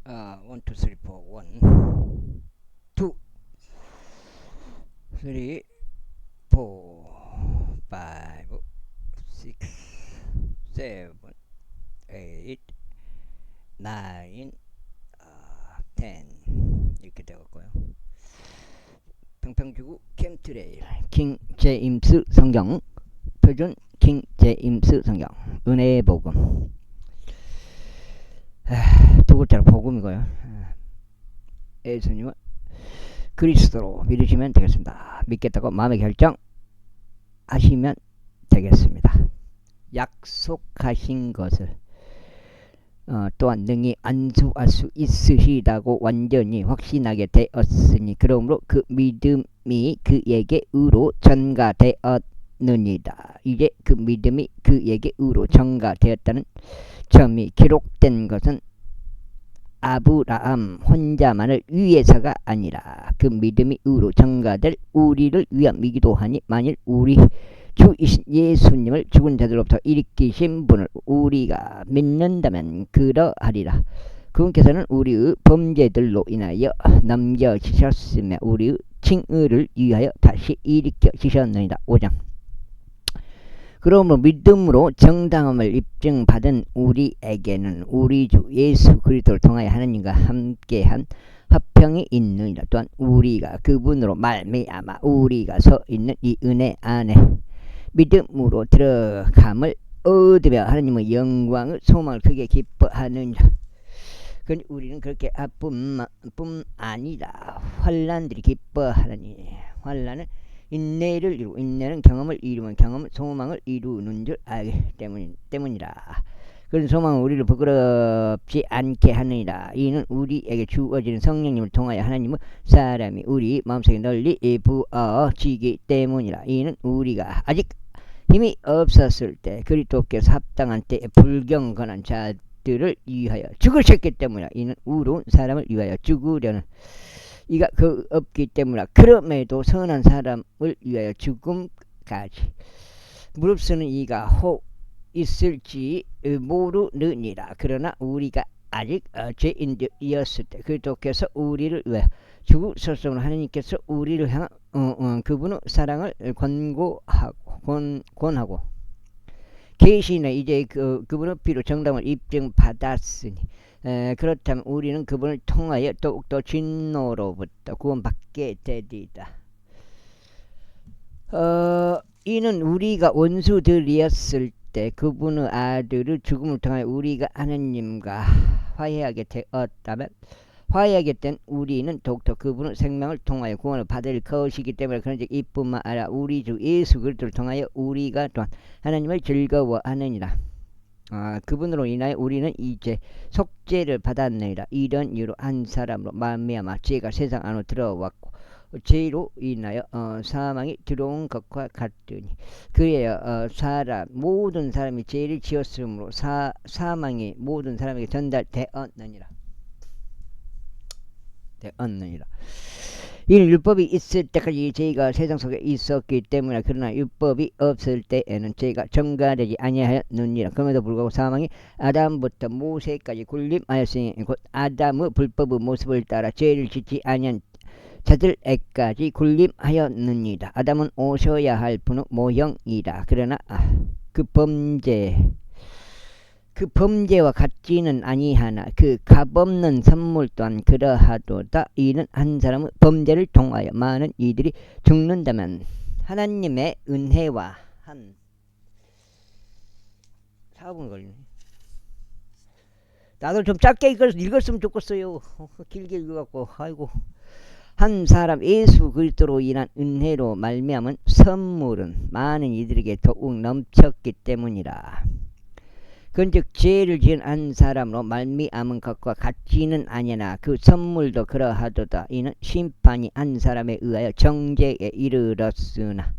1, 2, 3, 4, 1, 2, 3, 4, 5, 6, 7, 8, 9, 10 이렇게 되었고요. 평평주구 캠트레일 킹 제임스 성경 표준 킹 제임스 성경 은혜의 복음 두 글자로 복음이고요. 예수님은 그리스도로 믿으시면 되겠습니다. 믿겠다고 마음의 결정하시면 되겠습니다. 약속하신 것을 또한 능히 안수할 수 있으시다고 완전히 확신하게 되었으니 그러므로 그 믿음이 그에게 의로 전가되었느니라. 이제 그 믿음이 그에게 의로 전가되었다는 점이 기록된 것은 아브라함 혼자만을 위해서가 아니라 그 믿음이 의로 전가될 우리를 위함이기도 하니 만일 우리 주이신 예수님을 죽은 자들로부터 일으키신 분을 우리가 믿는다면 그러하리라. 그분께서는 우리의 범죄들로 인하여 넘겨지셨으며 우리의 칭의를 위하여 다시 일으켜지셨느니라. 5장. 그러므로 믿음으로 정당함을 입증받은 우리에게는 우리 주 예수 그리스도를 통하여 하나님과 함께한 화평이 있느니라. 또한 우리가 그분으로 말미암아 우리가 서 있는 이 은혜 안에 믿음으로 들어감을 얻으며 하나님의 영광을 소망을 크게 기뻐하느니라. 그러니 우리는 그렇게 뿐 아니라 환난들이 기뻐하느니 환난은 인내를 이루고 인내는 경험을 이루면 경험은 소망을 이루는 줄 알기 때문이라. 그런 소망은 우리를 부끄럽지 않게 하느니라. 이는 우리에게 주어지는 성령님을 통하여 하나님의 사람이 우리 마음속에 널리 부어지기 때문이라. 이는 우리가 아직 힘이 없었을 때 그리스도께서 합당한 때에 불경건한 자들을 위하여 죽으셨기 때문이라. 이는 의로운 사람을 위하여 죽으려는 이가 그 없기 때문이라. 그럼에도 선한 사람을 위하여 죽음까지 무릅쓰는 이가 혹 있을지 모르느니라. 그러나 우리가 아직 죄인이었을 때 그리스도께서 우리를 위하여 죽으셨으므로 하나님께서 우리를 향한 그분의 사랑을 권하고 계시네. 이제 그분의 피로 정당을 입증받았으니 그렇다면 우리는 그분을 통하여 더욱더 진노로부터 구원받게 되리다. 이는 우리가 원수들이었을 때 그분의 아들을 죽음을 통하여 우리가 하나님과 화해하게 되었다면 화해하게 된 우리는 더욱더 그분의 생명을 통하여 구원을 받을 것이기 때문에 그런즉 이뿐만 아니라 우리 주 예수 그리스도를 통하여 우리가 또한 하나님을 즐거워하느니라. 그분으로 인하여 우리는 이제 속죄를 받았느니라. 이런 이유로 한 사람으로 말미암아 죄가 세상 안으로 들어왔고 죄로 인하여 사망이 들어온 것과 같으니 그래야 모든 사람이 죄를 지었으므로 사망이 모든 사람에게 전달되었느니라. 이는 율법이 있을 때까지 죄가 세상 속에 있었기 때문에 그러나 율법이 없을 때에는 죄가 전가되지 아니하였느니라. 그럼에도 불구하고 사망이 아담부터 모세까지 군림하였으니 곧 아담의 불법의 모습을 따라 죄를 짓지 아니한 자들에까지 군림하였느니라. 아담은 오셔야 할 분의 모형이라. 그러나 그 범죄와 같지는 아니하나 그 값없는 선물 또한 그러하도다. 이는 한 사람의 범죄를 통하여 많은 이들이 죽는다면 하나님의 은혜와 한 4분 걸리네. 나도 좀 짧게 읽었으면 좋겠어요. 길게 읽어갖고 아이고. 한 사람 예수 그리스도로 인한 은혜로 말미암은 선물은 많은 이들에게 더욱 넘쳤기 때문이라. 그런즉 죄를 지은 한 사람으로 말미암은 것과 같지는 아니나 그 선물도 그러하도다. 이는 심판이 한 사람에 의하여 정죄에 이르렀으나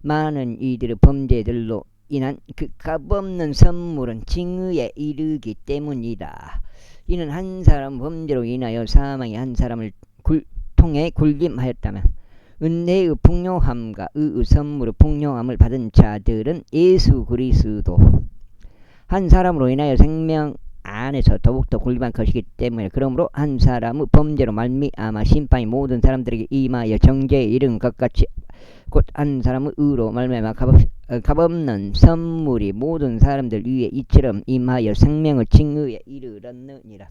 많은 이들의 범죄들로 인한 그 값없는 선물은 징의에 이르기 때문이다. 이는 한 사람 범죄로 인하여 사망이 한 사람을 통해 군림하였다면 은혜의 풍요함과 의의 선물의 풍요함을 받은 자들은 예수 그리스도 한 사람으로 인하여 생명 안에서 더욱더 군림할 것이기 때문에 그러므로 한 사람의 범죄로 말미암아 심판이 모든 사람들에게 임하여 정죄에 이른 것 같이 곧 한 사람의 의로 말미암아 값없는 선물이 모든 사람들 위에 이처럼 임하여 생명의 징후에 이르렀느니라.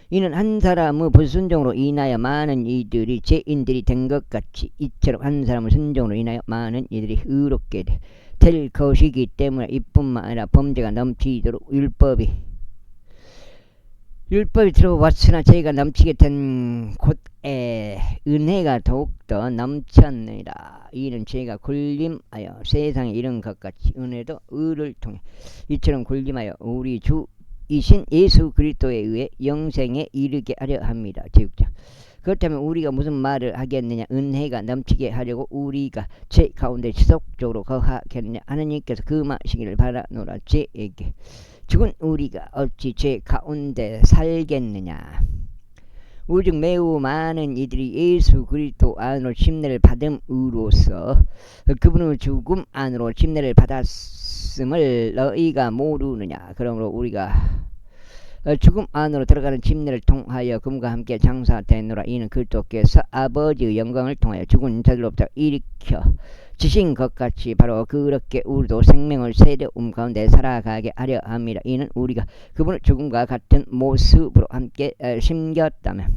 이는 한 사람의 불순종으로 인하여 많은 이들이 죄인들이 된 것 같이 이처럼 한 사람의 순종으로 인하여 많은 이들이 의롭게 될 것이기 때문에 이뿐만 아니라 범죄가 넘치도록 율법이 들어왔으나 죄가 넘치게 된 곳에 은혜가 더욱더 넘쳤느니라. 이는 죄가 군림하여 세상에 이른 것 같이 은혜도 의를 통해 이처럼 군림하여 우리 주 이신 예수 그리스도에 의해 영생에 이르게 하려 합니다. 제6장. 그렇다면 우리가 무슨 말을 하겠느냐? 은혜가 넘치게 하려고 우리가 죄 가운데 지속적으로 거하겠느냐? 하나님께서 금하시기를 바라노라. 죄에게 죽은 우리가 어찌 죄 가운데 살겠느냐? 오직 매우 많은 이들이 예수 그리스도 안으로 침례를 받음으로써 그분의 죽음 안으로 침례를 받았음을 너희가 모르느냐? 그러므로 우리가 죽음 안으로 들어가는 침례를 통하여 그분과 함께 장사되노라. 이는 그리스도께서 아버지의 영광을 통하여 죽은 자들로부터 일으켜 지신 것 같이 바로 그렇게 우리도 생명을 세려움 가운데 살아가게 하려 합니다. 이는 우리가 그분의 죽음과 같은 모습으로 함께 심겼다면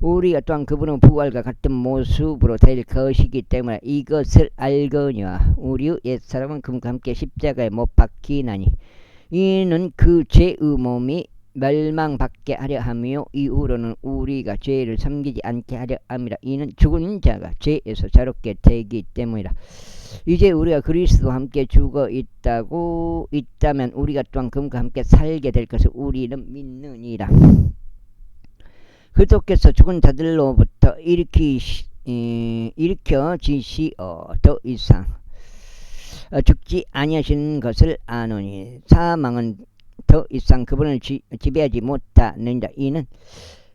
우리가 또한 그분의 부활과 같은 모습으로 될 것이기 때문에 이것을 알거니와 우리의 옛사람은 그분과 함께 십자가에 못 박히나니 이는 그 죄의 몸이 멸망받게 하려 하며 이후로는 우리가 죄를 섬기지 않게 하려 합니다. 이는 죽은 자가 죄에서 자유롭게 되기 때문이라. 이제 우리가 그리스도와 함께 죽어 있다면 우리가 또한 그분과 함께 살게 될 것을 우리는 믿느니라. 그리스도께서 죽은 자들로부터 일으켜지시어 더 이상 죽지 아니하신 것을 아노니 사망은 더 이상 그분을 지배하지 못하느니라. 이는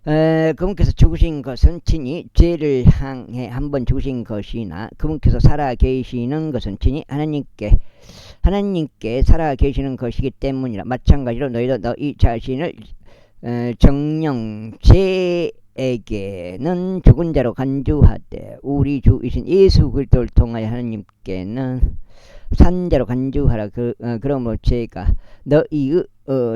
그분께서 죽으신 것은 친히 죄를 향해 한번 죽으신 것이나 그분께서 살아 계시는 것은 친히 하나님께 살아 계시는 것이기 때문이라. 마찬가지로 너희도 너희 자신을 정령 죄에게는 죽은 자로 간주하되 우리 주이신 예수 그리스도를 통하여 하나님께는 산자로 간주하라. 그러므로 죄가 너희의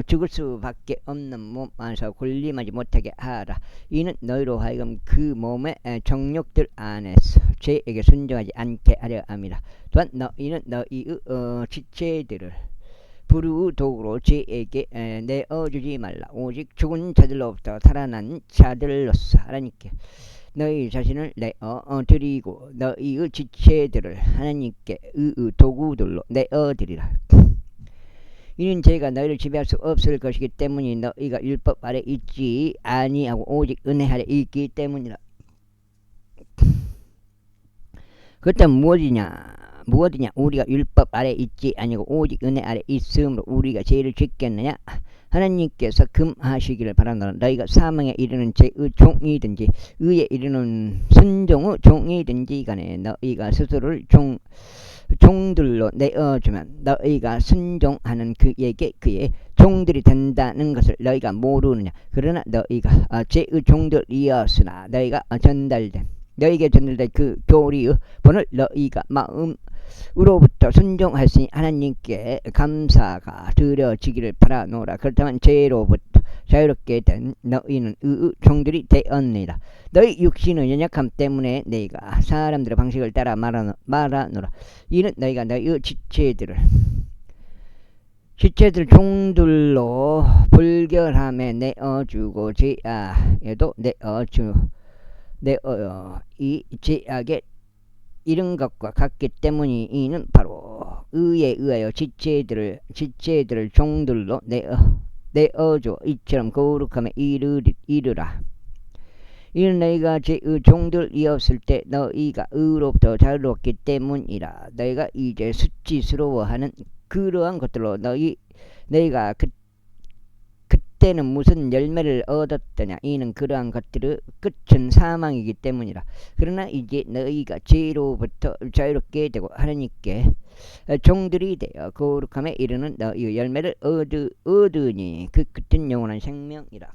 죽을 수밖에 없는 몸 안에서 군림하지 못하게 하라. 이는 너희로 하여금 그 몸의 정욕들 안에서 죄에게 순종하지 않게 하려 함이라. 또한 너희는 너희의 지체들을 불의 도구로 죄에게 내어주지 말라. 오직 죽은 자들로부터 살아난 자들로서 하나님께 너희 자신을 내어 드리고 너희의 지체들을 하나님께 도구들로 내어 드리라. 이는 죄가 너희를 지배할 수 없을 것이기 때문이 너희가 율법 아래 있지 아니하고 오직 은혜 아래 있기 때문이라. 그렇다면 무엇이냐? 우리가 율법 아래 있지 아니고 오직 은혜 아래 있음으로 우리가 죄를 짓겠느냐? 하나님께서 금하시기를 바라노라. 너희가 사망에 이르는 죄의 종이든지 의에 이르는 순종의 종이든지 간에 너희가 스스로를 종들로 내어주면 너희가 순종하는 그에게 그의 종들이 된다는 것을 너희가 모르느냐? 그러나 너희가 죄의 종들이었으나 너희에게 전달된 그 교리의 본을 너희가 마음으로부터 순종하였으니 하나님께 감사가 드려지기를 바라노라. 그렇다면 죄로부터 자유롭게 된 너희는 의의 종들이 되었느니라. 너희 육신의 연약함 때문에 너희가 사람들의 방식을 따라 말하노라. 이는 너희가 너희의 지체들 종들로 불결함에 내어주고 죄악에도 이 죄악에 이런 것과 같기 때문이 이는 바로 의에 의하여 지체들을 종들로 내어줘 이처럼 거룩함에 이르라. 이는 너희가 죄의 종들이었을 때 너희가 의로부터 자유롭기 때문이라. 너희가 이제 수치스러워하는 그러한 것들로 너희가 그때 그때는 무슨 열매를 얻었더냐. 이는 그러한 것들의 끝은 사망이기 때문이라. 그러나 이제 너희가 죄로부터 자유롭게 되고 하나님께 종들이 되어 거룩함에 이르는 너희 열매를 얻으니 그 끝은 영원한 생명이라.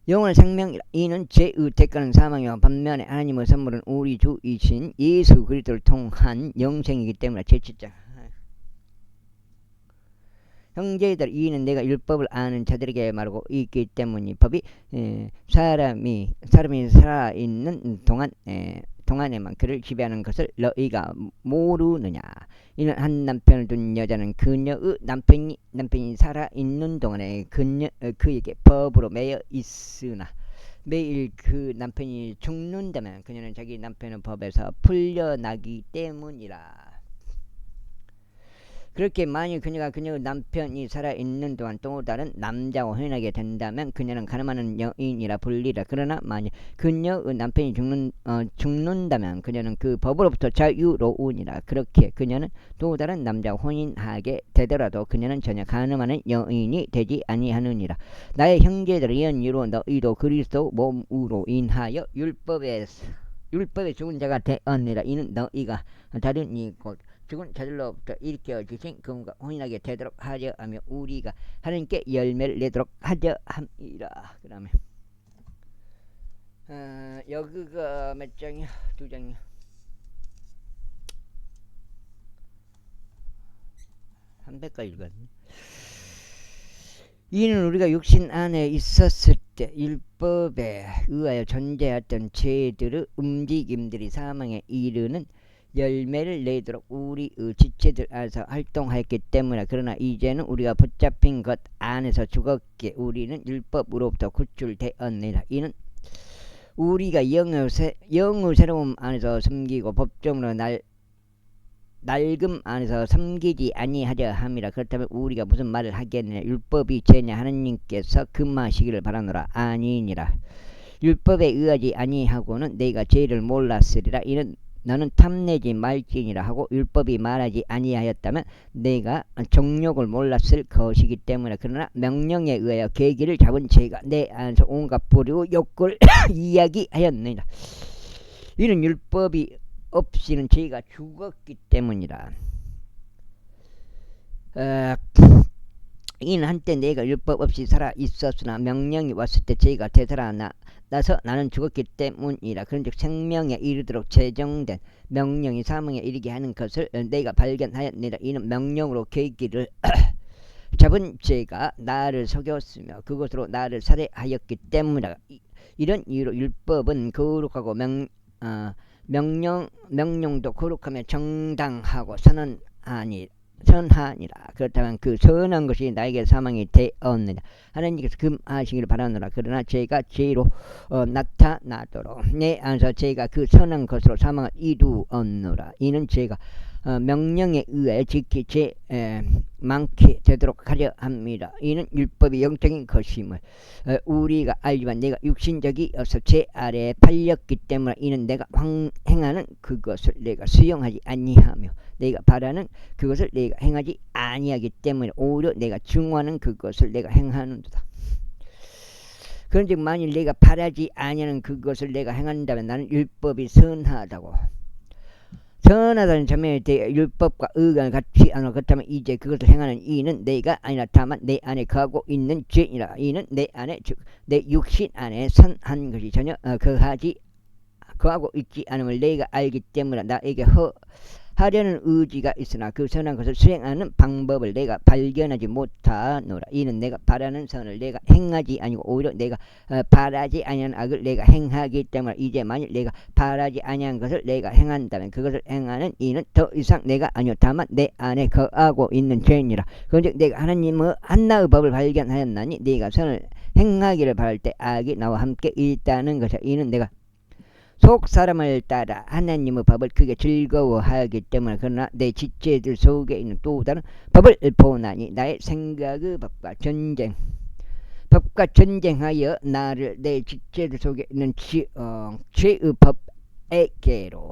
영원한 생명이라. 이는 죄의 대가는 사망이요 반면에 하나님의 선물은 우리 주이신 예수 그리스도를 통한 영생이기 때문에. 제7장. 형제들, 이는 내가 율법을 아는 자들에게 말하고 있기 때문이. 법이 사람이 살아있는 동안에만 그를 지배하는 것을 너희가 모르느냐. 이는 한 남편을 둔 여자는 그녀의 남편이 살아있는 동안에 그에게 법으로 매여 있으나 매일 그 남편이 죽는다면 그녀는 자기 남편의 법에서 풀려나기 때문이라. 그렇게 만일 그녀의 남편이 살아있는 동안 또 다른 남자와 혼인하게 된다면 그녀는 가늠하는 여인이라 불리라. 그러나 만일 그녀의 남편이 죽는다면 그녀는 그 법으로부터 자유로우니라. 그렇게 그녀는 또 다른 남자와 혼인하게 되더라도 그녀는 전혀 가늠하는 여인이 되지 아니하느니라. 나의 형제들아, 이런 이유로 너희도 그리스도 몸으로 인하여 율법에 죽은 자가 되었느니라. 이는 너희가 다른 이곧 죽은 자들로부터 일으켜 주신 그분과 혼인하게 되도록 하려 하며 우리가 하나님께 열매를 내도록 하려 함이라. 그 다음에 여기가 몇 장이야? 2장이야. 한 백까지 읽었네. 이는 우리가 육신 안에 있었을 때 율법에 의하여 존재했던 죄들의 움직임들이 사망에 이르는 열매를 내도록 우리의 지체들 안에서 활동하였기 때문에. 그러나 이제는 우리가 붙잡힌 것 안에서 죽었기에 우리는 율법으로부터 구출되었느니라. 이는 우리가 영의 새로움 안에서 섬기고 법정으로 낡음 안에서 섬기지 아니하려 함이라. 그렇다면 우리가 무슨 말을 하겠느냐. 율법이 죄냐. 하나님께서 금하시기를 바라노라. 아니니라. 율법에 의하지 아니하고는 내가 죄를 몰랐으리라. 이는 너는 탐내지 말지니라 하고 율법이 말하지 아니하였다면 내가 정욕을 몰랐을 것이기 때문에. 그러나 명령에 의하여 계기를 잡은 죄가 내 안에서 온갖 불의의 욕구를 이야기하였느니라. 이는 율법이 없이는 죄가 죽었기 때문이라. 이는 한때 내가 율법 없이 살아 있었으나 명령이 왔을 때 죄가 되살아나서 나는 죽었기 때문이라. 그런즉 생명에 이르도록 제정된 명령이 사망에 이르게 하는 것을 내가 발견하였느니라. 이는 명령으로 계기를 잡은 죄가 나를 속였으며 그것으로 나를 살해하였기 때문이라. 이런 이유로 율법은 거룩하고 명령도 거룩하며 정당하고 선하니라. 그렇다면 그 선한 것이 나에게 사망이 되었느냐. 하나님께서 금하시기를 바라노라. 그러나 죄가 죄로 나타나도록 내 안에서 죄가 그 선한 것으로 사망을 이루었노라. 이는 죄가 명령에 의해 지키 죄 많게 되도록 하려 합니다. 이는 율법이 영적인 것임을 우리가 알지만 내가 육신적이 어서 죄 아래에 팔렸기 때문에 이는 내가 행하는 그것을 내가 수용하지 아니하며 내가 바라는 그것을 내가 행하지 아니하기 때문에 오히려 내가 증오하는 그것을 내가 행하는도다. 그런즉 만일 내가 바라지 아니하는 그것을 내가 행한다면 나는 율법이 선하다고. 선하다는 점에 대해 율법과 의견을 갖지 않아. 그렇다면 이제 그것을 행하는 이는 내가 아니라 다만 내 안에 거하고 있는 죄니라. 이는 내 안에 내 육신 안에 선한 것이 전혀 거하고 있지 않음을 내가 알기 때문에 나에게 하려는 의지가 있으나 그 선한 것을 수행하는 방법을 내가 발견하지 못하노라. 이는 내가 바라는 선을 내가 행하지 아니고 오히려 내가 바라지 아니한 악을 내가 행하기 때문에 이제 만일 내가 바라지 아니한 것을 내가 행한다면 그것을 행하는 이는 더 이상 내가 아니요 다만 내 안에 거하고 있는 죄니라. 그런즉 내가 하나님의 한나의 법을 발견하였나니 네가 선을 행하기를 바랄 때 악이 나와 함께 있다는 것이야. 이는 내가 속 사람을 따라 하나님의 법을 크게 즐거워하기 때문에. 그러나 내 지체들 속에 있는 또 다른 법을 보나니 나의 생각의 법과 전쟁하여 나를 내 지체들 속에 있는 죄의 법에게로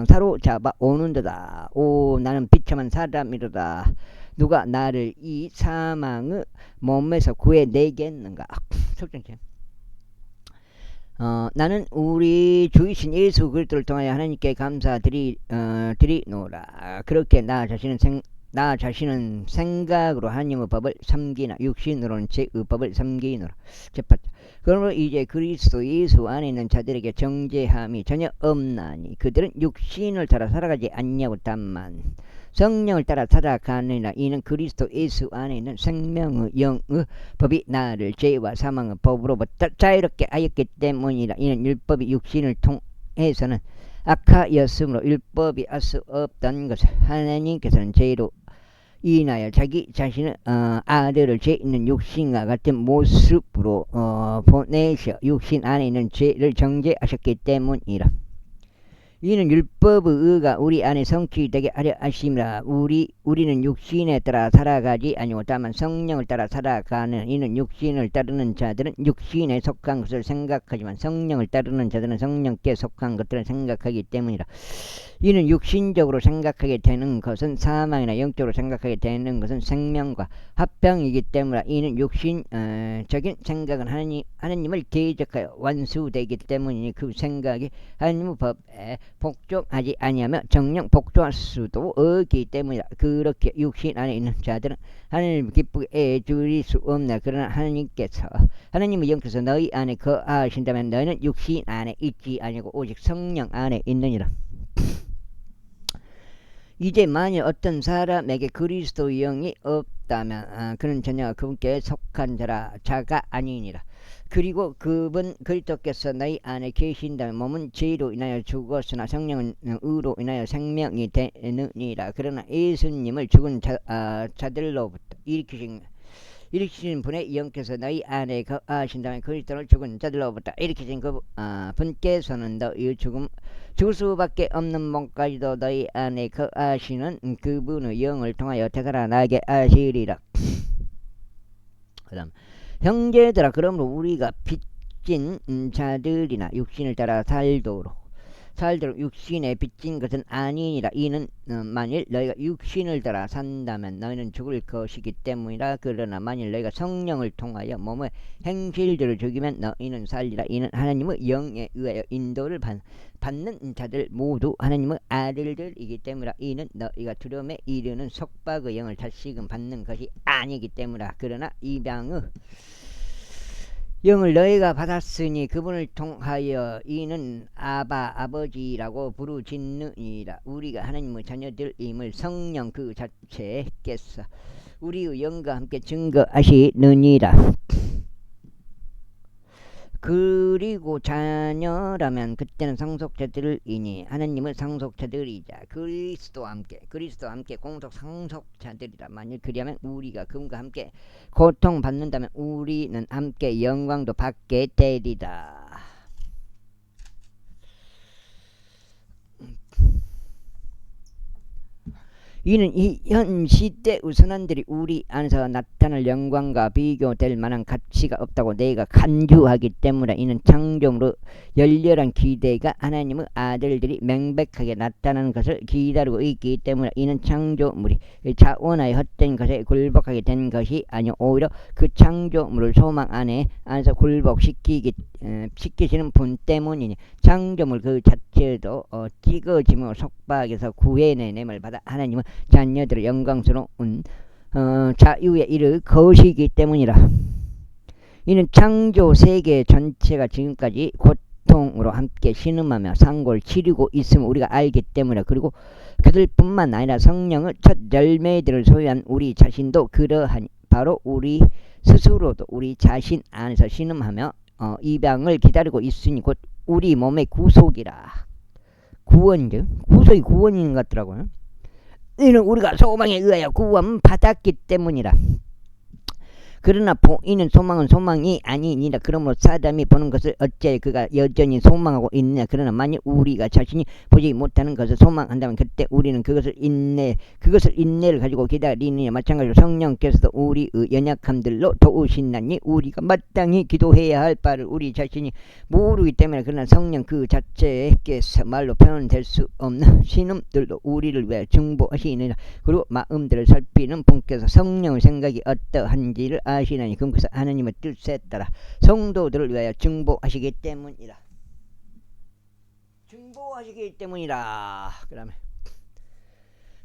사로잡아 오는도다. 오 나는 비참한 사람이로다. 누가 나를 이 사망의 몸에서 구해내겠는가. 속전체. 나는 우리 주이신 예수 그리스도를 통하여 하나님께 감사드리노라. 그렇게 나 자신은 생각으로 하나님의 법을 섬기나 육신으로는 제 법을 섬기노라. 그러므로 이제 그리스도 예수 안에 있는 자들에게 정죄함이 전혀 없나니 그들은 육신을 따라 살아가지 않냐고. 다만 성령을 따라 살아가느니라. 이는 그리스도 예수 안에 있는 생명의 영의 법이 나를 죄와 사망의 법으로부터 자유롭게 하였기 때문이라. 이는 율법이 육신을 통해서는 악하였으므로 율법이 할 수 없던 것을 하나님께서는 죄로 인하여 자기 자신의 아들을 죄 있는 육신과 같은 모습으로 보내셔 육신 안에 있는 죄를 정죄하셨기 때문이라. 이는 율법의 의가 우리 안에 성취되게 하려 하심이라. 우리는 육신에 따라 살아가지 아니고 다만 성령을 따라 살아가는. 이는 육신을 따르는 자들은 육신에 속한 것을 생각하지만 성령을 따르는 자들은 성령께 속한 것들을 생각하기 때문이라. 이는 육신적으로 생각하게 되는 것은 사망이나 영적으로 생각하게 되는 것은 생명과 화평이기 때문이라. 이는 육신적인 생각은 하나님을 대적하여 완수되기 때문이니 그 생각이 하나님의 법에 복종하지 아니하며 정령 복종할 수도 없기 때문이라. 그렇게 육신 안에 있는 자들은 하나님을 기쁘게 해줄 수 없나. 그러나 하나님의 영께서 너희 안에 거하신다면 너희는 육신 안에 있지 아니고 오직 성령 안에 있느니라. 이제 만일 어떤 사람에게 그리스도 영이 없다면 그는 전혀 그분께 속한 자가 아니니라. 그리고 그분 그리스도께서 너희 안에 계신다면 몸은 죄로 인하여 죽었으나 성령은 의로 인하여 생명이 되느니라. 그러나 예수님을 죽은 자들로부터 일으키신 분의 영께서 너희 안에 거하신다면 그리스도를 죽은 자들로부터 일으키신 그 분께서는 너희 죽을 수밖에 없는 몸까지도 너희 안에 거하시는 그분의 영을 통하여 되살아나게 하시리라. 그 다음 형제들아, 그러므로 우리가 빚진 자들이나 육신을 따라 살도록 육신에 빚진 것은 아니니라. 이는 만일 너희가 육신을 따라 산다면 너희는 죽을 것이기 때문이라. 그러나 만일 너희가 성령을 통하여 몸의 행실들을 죽이면 너희는 살리라. 이는 하나님의 영에 의하여 인도를 받는 자들 모두 하나님의 아들들이기 때문이라. 이는 너희가 두려움에 이르는 속박의 영을 다시금 받는 것이 아니기 때문이라. 그러나 이방의 영을 너희가 받았으니 그분을 통하여 이는 아버지라고 부르짖느니라. 우리가 하나님의 자녀들임을 성령 그 자체께서 우리의 영과 함께 증거하시느니라. 그리고 자녀라면 그때는 상속자들이니 하나님의 상속자들이자 그리스도와 함께 공속 상속자들이라. 만일 그리하면 우리가 그분과 함께 고통받는다면 우리는 함께 영광도 받게 되리라. 이는 이 현 시대 우선한들이 우리 안에서 나타날 영광과 비교될 만한 가치가 없다고 내가 간주하기 때문에. 이는 창조물로 열렬한 기대가 하나님의 아들들이 명백하게 나타나는 것을 기다리고 있기 때문에. 이는 창조물이 자원하여 헛된 것에 굴복하게 된 것이 아니오 오히려 그 창조물을 소망 안에서 굴복시키시는 분 때문이니. 창조물 그 자체도 찢어짐의 속박에서 구해내냄을 받아 하나님은 자녀들의 영광스러운 자유에 이를 것이기 때문이라. 이는 창조 세계 전체가 지금까지 고통으로 함께 신음하며 상고를 치르고 있음을 우리가 알기 때문이라. 그리고 그들뿐만 아니라 성령의 첫 열매들을 소유한 우리 자신도 그러하니 바로 우리 스스로도 우리 자신 안에서 신음하며 입양을 기다리고 있으니 곧 우리 몸의 구속이라. 구원이죠. 구속이 구원인 것 같더라고요. 이는 우리가 소망에 의하여 구원 받았기 때문이라. 그러나 보이는 소망은 소망이 아니니라. 그러므로 사람이 보는 것을 어째 그가 여전히 소망하고 있느냐. 그러나 만일 우리가 자신이 보지 못하는 것을 소망한다면 그때 우리는 그것을 인내를 가지고 기다리느냐. 마찬가지로 성령께서도 우리의 연약함들로 도우신다니 우리가 마땅히 기도해야 할 바를 우리 자신이 모르기 때문에. 그러나 성령 그 자체께서 말로 표현될 수 없는 신음들도 우리를 위해 중보하시느니라. 그리고 마음들을 살피는 분께서 성령의 생각이 어떠한지를 아시나니 그분께서 하나님의 뜻에 따라 성도들을 위하여 중보하시기 때문이라. 중보하시기 때문이라. 그다음에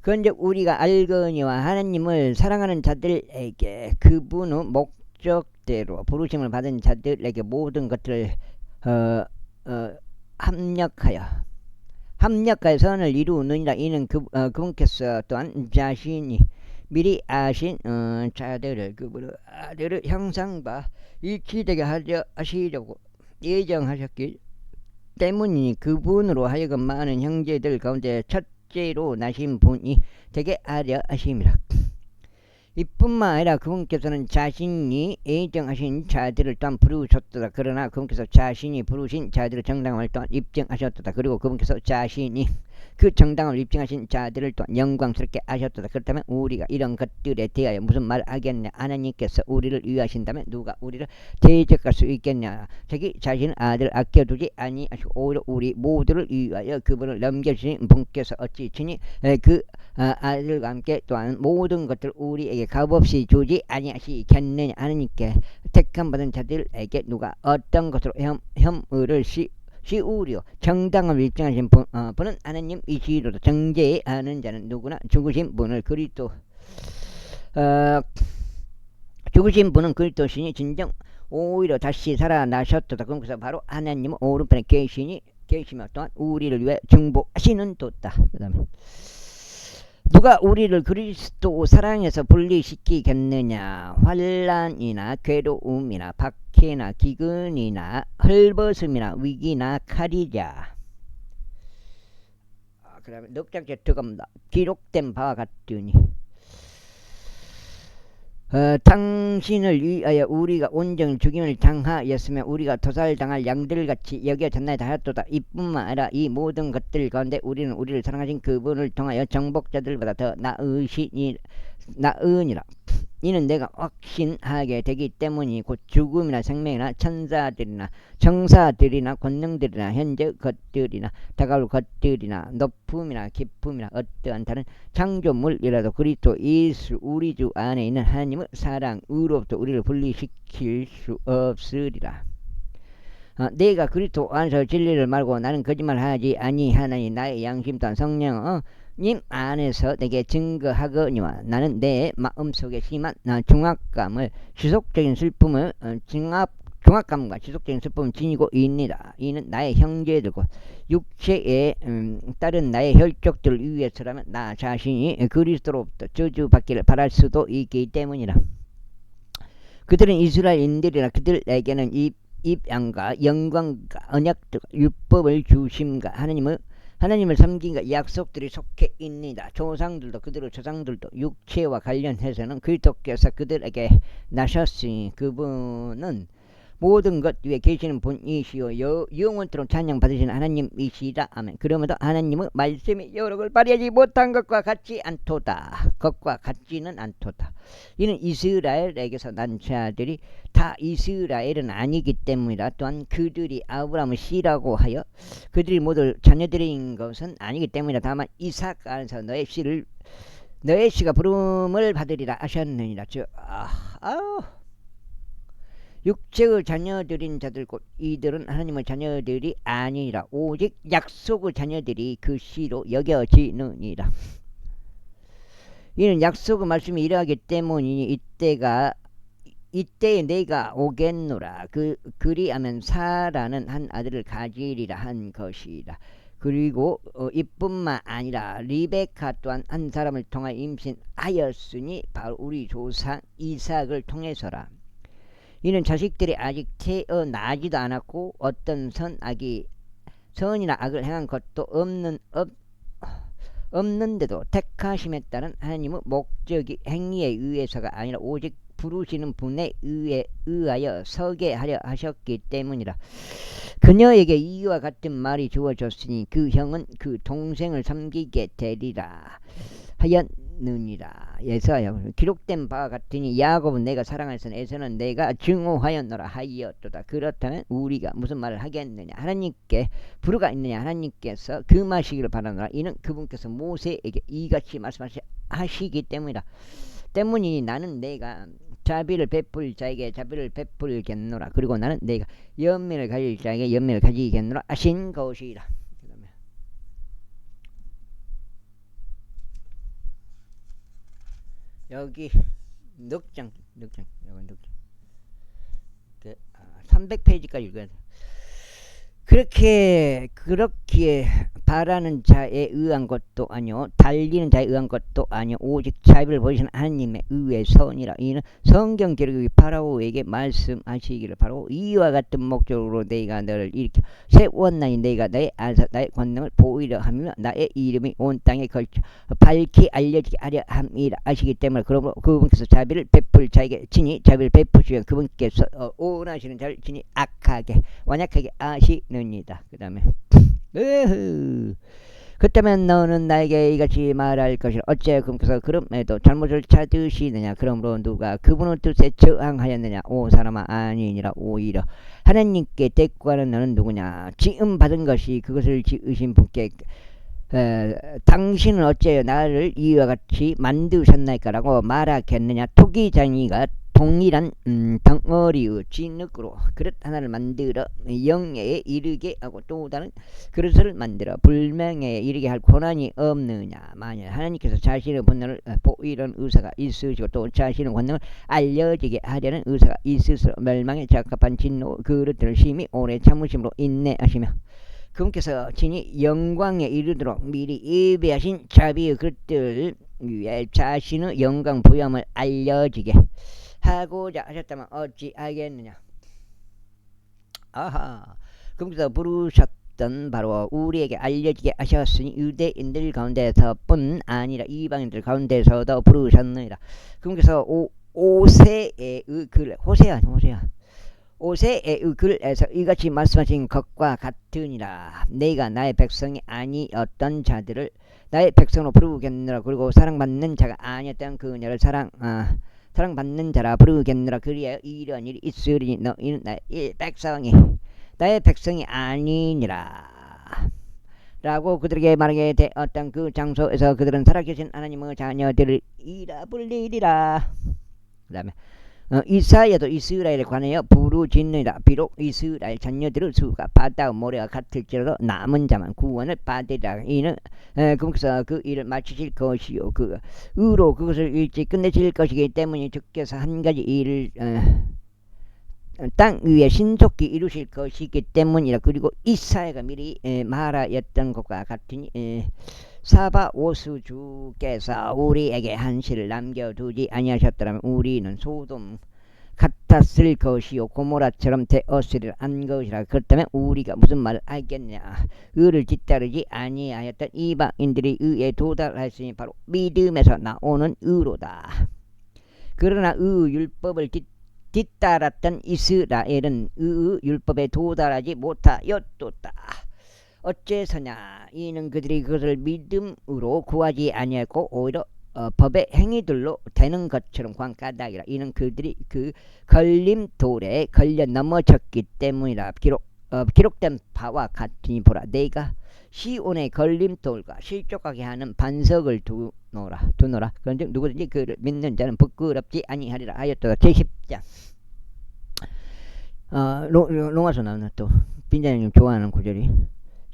그런즉 우리가 알거니와 하나님을 사랑하는 자들에게 그분의 목적대로 부르심을 받은 자들에게 모든 것들을 합력하여 선을 이루느니라. 이는 그분께서 또한 자신이 미리 아신 자들을 그분의 아들의 형상과 일치되게 하시려고 예정하셨기 때문이니 그분으로 하여금 많은 형제들 가운데 첫째로 나신 분이 되게 하려 하심이라. 이뿐만 아니라 그분께서는 자신이 예정하신 자들을 또한 부르셨도다. 그러나 그분께서 자신이 부르신 자들의 정당함을 또한 입증하셨도다. 그리고 그분께서 자신이 그 정당함을 입증하신 자들을 또한 영광스럽게 하셨도다. 그렇다면 우리가 이런 것들에 대하여 무슨 말을 하겠냐. 하나님께서 우리를 위하신다면 누가 우리를 대적할 수 있겠냐. 자기 자신의 아들을 아껴두지 아니하시고 오히려 우리 모두를 위하여 그분을 넘겨주신 분께서 어찌 친히 그 아들과 함께 또한 모든 것들을 우리에게 값없이 주지 아니하시겠느냐. 하나님께 택함 받은 자들에게 누가 어떤 것으로 혐의를 씌우려 정당함을 입증하신 분은 하나님이시로다. 정죄하는 자는 누구나 죽으신 분을 죽으신 분은 그리스도시니 진정 오히려 다시 살아나셨도다. 그래서 바로 하나님은 오른편에 계시며 또한 우리를 위해 중보하시는 도다. 그 다음에 누가 우리를 그리스도 사랑에서 분리시키겠느냐. 환난이나 괴로움이나 박해나 기근이나 헐벗음이나 위기나 칼이랴. 그 다음에 넉 장째 들어갑니다. 기록된 바와 같으니 당신을 위하여 우리가 온전히 죽임을 당하였으며 우리가 도살당할 양들같이 여겨졌나이다 하였도다. 이뿐만 아니라 이 모든 것들 가운데 우리는 우리를 사랑하신 그분을 통하여 정복자들보다 더 나으니라. 이는 내가 확신하게 되기 때문이 곧 죽음이나 생명이나 천사들이나 정사들이나 권능들이나 현재 것들이나 다가올 것들이나 높음이나 깊음이나 어떠한 다른 창조물이라도 그리스도 예수 우리 주 안에 있는 하나님의 사랑으로부터 우리를 분리시킬 수 없으리라. 내가 그리스도 안에서 진리를 말고 나는 거짓말하지 아니하나니 나의 양심 또한 성령 님 안에서 내게 증거하거니와 나는 내 마음속에 심한 중압감과 지속적인 슬픔을 지니고 있느니라. 이는 나의 형제들과 육체에 따른 나의 혈족들을 위해서라면 나 자신이 그리스도로부터 저주받기를 바랄 수도 있기 때문이라. 그들은 이스라엘인들이라. 그들에게는 입양과 영광과 언약들과 율법을 주심과 하나님을 섬긴과 약속들이 속해 있느니라. 그들의 조상들도 육체와 관련해서는 그리스도께서 그들에게 나셨으니 그분은 모든 것 위에 계시는 분이시요 영원토록 찬양 받으시는 하나님이시라. 아멘. 그러므로 하나님의 말씀이 여력을 발휘하지 못한 것과 같지는 않도다. 이는 이스라엘에게서 난 자들이 다 이스라엘은 아니기 때문이라. 또한 그들이 아브라함의 씨라고 하여 그들이 모두 자녀들인 것은 아니기 때문이라. 다만 이삭 안에서 너의 씨가 부름을 받으리라 하셨느니라. 육체의 자녀들인 자들 곧 이들은 하나님의 자녀들이 아니라 오직 약속의 자녀들이 그 씨로 여겨지느니라. 이는 약속의 말씀이 이러하기 때문이니 이때에 내가 오겠노라. 그리하면 사라는 한 아들을 가지리라 한 것이라. 그리고 이뿐만 아니라 리베카 또한 한 사람을 통하여 임신하였으니 바로 우리 조상 이삭을 통해서라. 이는 자식들이 아직 태어나지도 않았고 어떤 선이나 악을 행한 것도 없는데도 택하심에 따른 하나님의 목적이 행위에 의해서가 아니라 오직 부르시는 분에 의하여 서게 하려 하셨기 때문이라. 그녀에게 이와 같은 말이 주어졌으니 그 형은 그 동생을 섬기게 되리라 하였느니라. 예사야 기록된 바와 같으니 야곱은 내가 사랑하였으나 에서는 내가 증오하였노라 하였도다. 그렇다면 우리가 무슨 말을 하겠느냐. 하나님께 불의가 있느냐. 하나님께서 금하시기를 바라노라. 이는 그분께서 모세에게 이같이 말씀하시기 때문이니 나는 내가 자비를 베풀 자에게 자비를 베풀겠노라. 그리고 나는 내가 연민을 가질 자에게 연민을 가지겠노라 하신 것이라. 여기 넉장 여기 넉장 300페이지까지 읽어야 돼. 그렇게 바라는 자에 의한 것도 아니요 달리는 자에 의한 것도 아니요 오직 자비를 보이시는 하나님의 의의 선이라. 이는 성경 기록이 파라오에게 말씀하시기를 바라고 이와 같은 목적으로 내가 너를 일으켜 세웠나니 내가 나의 권능을 보이려 하며 나의 이름이 온 땅에 걸쳐 밝히 알려지게 하려 함이라 하시기 때문에 그러므로 그분께서 자비를 베풀 자에게 친히 자비를 베푸시며 그분께서 원하시는 자를 친히 완약하게 하시느니라. 그 다음에 그때면 너는 나에게 이같이 말할 것이라. 어째 그분께서 그럼에도 잘못을 찾으시느냐. 그러므로 누가 그분의 뜻에 저항하였느냐. 오 사람아 아니니라. 오히려 하나님께 대꾸하는 너는 누구냐. 지음 받은 것이 그것을 지으신 분께 당신은 어째 나를 이와 같이 만드셨나이까라고 말하겠느냐. 토기장이가 동일한 덩어리의 진흙으로 그릇 하나를 만들어 영예에 이르게 하고 또 다른 그릇을 만들어 불명예에 이르게 할 권한이 없느냐. 만약 하나님께서 자신의 본능을 보이려는 의사가 있으시고 또 자신의 권능을 알려지게 하려는 의사가 있으시로 멸망에 적합한 진노 그릇들을 심히 오래 참으심으로 인내하시며 그분께서 친히 영광에 이르도록 미리 예배하신 자비의 그릇들 위에 자신의 영광 부여함을 알려지게 하고자 하셨다면 어찌 하겠느냐. 그분께서 부르셨던 바로 우리에게 알려지게 하셨으니 유대인들 가운데서뿐 아니라 이방인들 가운데서도 부르셨느니라. 그분께서 호세의 글에서 이같이 말씀하신 것과 같으니라. 내가 나의 백성이 아니었던 자들을 나의 백성으로 부르겠느라. 그리고 사랑받는 자가 아니었던 그녀를 사랑받는 자라 부르겠느라. 그리하여 이런 일이 있으리니 너희는 나의 백성이 아니니라 라고 그들에게 말하게 되었던 그 장소에서 그들은 살아계신 하나님의 자녀들이라 불리리라. 그 다음에 이사야도 이스라엘에 관하여 부르짖느니라. 비록 이스라엘 자녀들의 수가 바다 모래와 같을지라도 남은 자만 구원을 받으리라. 이는 그분께서 그 일을 마치실 것이요 그 의로 그것을 일찍 끝내실 것이기 때문에 주께서 한 가지 일을 땅 위에 신속히 이루실 것이기 때문이라. 그리고 이사야가 미리 말하였던 것과 같으니 사바오스 주께서 우리에게 한시를 남겨두지 아니하셨더라면 우리는 소돔 같았을 것이요 고모라처럼 되었으리라 한 것이라. 그렇다면 우리가 무슨 말을 하겠냐. 의를 뒤따르지 아니하였던 이방인들이 의에 도달하였으니 바로 믿음에서 나오는 의로다. 그러나 의 율법을 뒤따랐던 이스라엘은 의 율법에 도달하지 못하였도다. 어째서냐. 이는 그들이 그것을 믿음으로 구하지 아니하고 오히려 법의 행위들로 되는 것처럼 광까닭이라. 이는 그들이 그 걸림돌에 걸려 넘어졌기 때문이라. 기록된 바와 같으니 보라 내가 시온의 걸림돌과 실족하게 하는 반석을 두노라. 그런즉 누구든지 그를 믿는 자는 부끄럽지 아니하리라 하였도다. 제10장 로마서 나오는 또 빈자님 좋아하는 구절이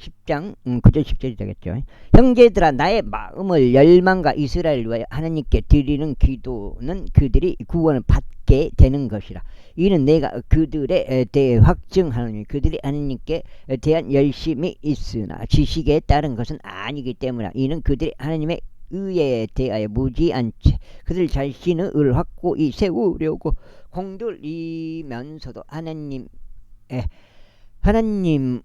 10장 9절 10절이 되겠죠. 형제들아 나의 마음을 열망과 이스라엘을 위하여 하나님께 드리는 기도는 그들이 구원을 받게 되는 것이라. 이는 내가 그들에 대해 확증하노니 그들이 하나님께 대한 열심이 있으나 지식에 따른 것은 아니기 때문이라. 이는 그들이 하나님의 의에 대하여 무지한 채 그들 자신의 의를 확고히 세우려고 공들이면서도 하나님의 하나님의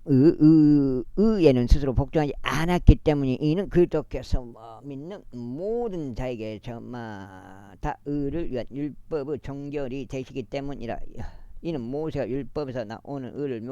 의에는 스스로 복종하지 않았기 때문에 이는 그리스도께서 믿는 모든 자에게 다 의를 위한 율법의 종결이 되시기 때문이라. 이는 모세가 율법에서 나오는 의를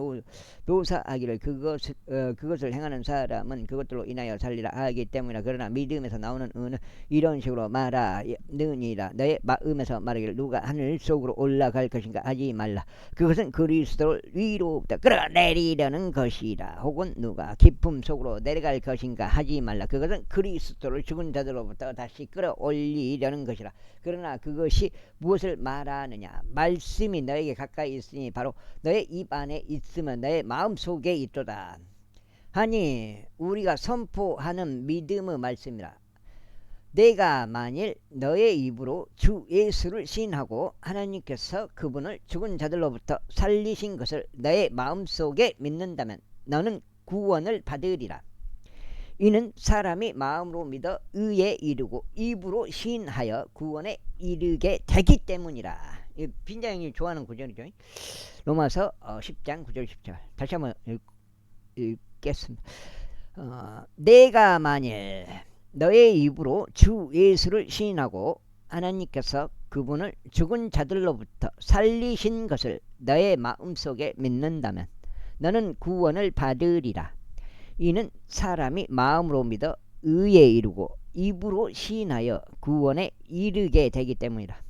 묘사하기를 그것을 행하는 사람은 그것들로 인하여 살리라 하기 때문이라. 그러나 믿음에서 나오는 의는 이런 식으로 말하느니라. 너의 마음에서 말하기를 누가 하늘 속으로 올라갈 것인가 하지 말라. 그것은 그리스도를 위로부터 끌어내리려는 것이라. 혹은 누가 깊음 속으로 내려갈 것인가 하지 말라. 그것은 그리스도를 죽은 자들로부터 다시 끌어올리려는 것이라. 그러나 그것이 무엇을 말하느냐? 말씀이 너에게 가까이 있으니 바로 너의 입 안에 있으면 너의 마음 속에 있도다 하니 우리가 선포하는 믿음의 말씀이라. 내가 만일 너의 입으로 주 예수를 시인하고 하나님께서 그분을 죽은 자들로부터 살리신 것을 너의 마음속에 믿는다면 너는 구원을 받으리라. 이는 사람이 마음으로 믿어 의에 이르고 입으로 시인하여 구원에 이르게 되기 때문이라. 빈자형이 좋아하는 구절이죠. 로마서 10장 9절 10절 다시 한번 읽겠습니다. 내가 만일 너의 입으로 주 예수를 시인하고 하나님께서 그분을 죽은 자들로부터 살리신 것을 너의 마음속에 믿는다면 너는 구원을 받으리라. 이는 사람이 마음으로 믿어 의에 이르고 입으로 시인하여 구원에 이르게 되기 때문이라.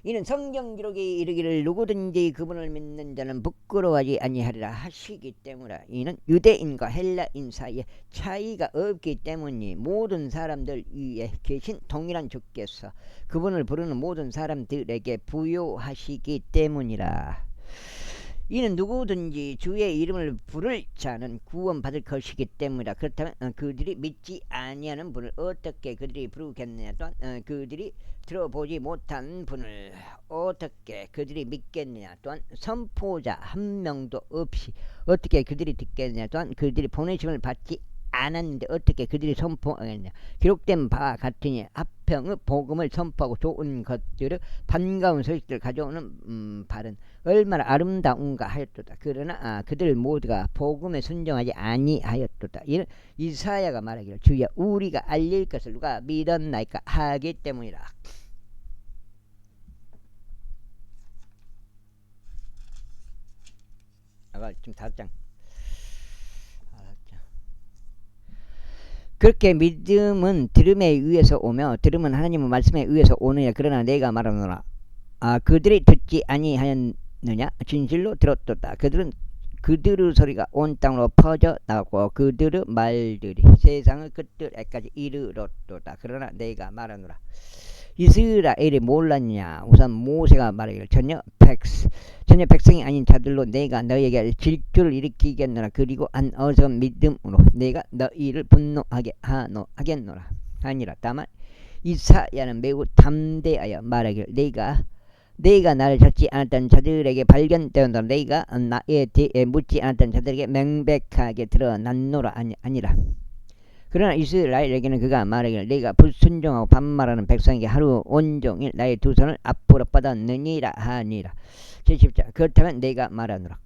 이는 성경 기록이 이르기를 누구든지 그분을 믿는 자는 부끄러워하지 아니하리라 하시기 때문이라. 이는 유대인과 헬라인 사이에 차이가 없기 때문이 모든 사람들 위에 계신 동일한 주께서 그분을 부르는 모든 사람들에게 부요하시기 때문이라. 이는 누구든지 주의 이름을 부를 자는 구원받을 것이기 때문이라. 그렇다면 그들이 믿지 아니하는 분을 어떻게 그들이 부르겠느냐. 또한 그들이 들어보지 못한 분을 어떻게 그들이 믿겠느냐. 또한 선포자 한 명도 없이 어떻게 그들이 듣겠느냐. 또한 그들이 보내심을 받지 않았는데 어떻게 그들이 선포하겠냐. 기록된 바와 같으니 합평의 복음을 선포하고 좋은 것들을 반가운 소식들을 가져오는 발은 얼마나 아름다운가 하였도다. 그러나 그들 모두가 복음에 순종하지 아니하였도다. 이는 이사야가 말하기를 주여 우리가 알릴 것을 누가 믿었나이까 하기 때문이라. 아까 지금 5장. 그렇게 믿음은 들음에 의해서 오며 들음은 하나님의 말씀에 의해서 오느냐. 그러나 내가 말하노라. 그들이 듣지 아니하였느냐. 진실로 들었도다. 그들의 소리가 온 땅으로 퍼져 나가고 그들의 말들이 세상의 끝들에까지 이르렀도다. 그러나 내가 말하노라. 이스라엘이 몰랐냐. 우선 모세가 말하기를 전혀 백성이 아닌 자들로 내가 너희에게 질주를 일으키겠노라. 그리고 안 어선 믿음으로 내가 너희를 분노하게 하겠노라 아니라. 다만 이사야는 매우 담대하여 말하기를 내가 나를 찾지 않았던 자들에게 발견되었노라. 내가 나에 대해 묻지 않았던 자들에게 명백하게 드러났노라 아니라. 그러나 이스라엘에게는 그가 말하기를 내가 불순종하고 반말하는 백성에게 하루 온종일 나의 두 손을 앞으로 뻗었느니라 하니라. 제10절 그렇다면 내가 말하노라.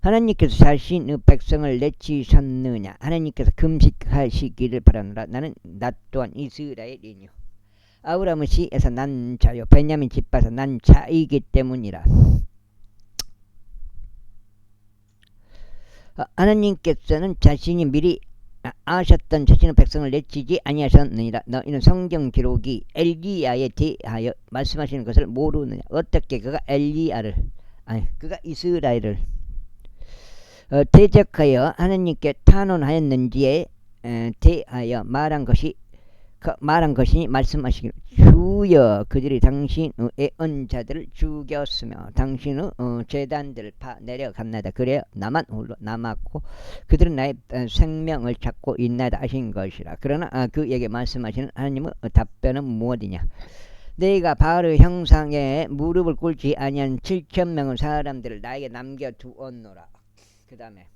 하나님께서 자신의 백성을 내치셨느냐. 하나님께서 금식하시기를 바라노라. 나 또한 이스라엘이니요 아브라함의 씨에서 난 자요 베냐민 집에서 난 자이기 때문이라. 하나님께서는 자신이 미리 아셨던 자신의 백성을 내치지 아니하셨느니라. 너희는 성경 기록이 엘리야에 대하여 말씀하시는 것을 모르느냐. 어떻게 그가 그가 이스라엘을 대적하여 하나님께 탄원하였는지에 대하여 말한 것이니 말씀하시기를 주여 그들이 당신의 애언자들을 죽였으며 당신의 제단들을 파 내려갔나이다. 그래야 나만 홀로 남았고 그들은 나의 생명을 찾고 있나이다 하신 것이라. 그러나 그에게 말씀하시는 하나님의 답변은 무엇이냐. 내가 바알의 형상에 무릎을 꿇지 아니한 7,000명의 사람들을 나에게 남겨두었노라. 그 다음에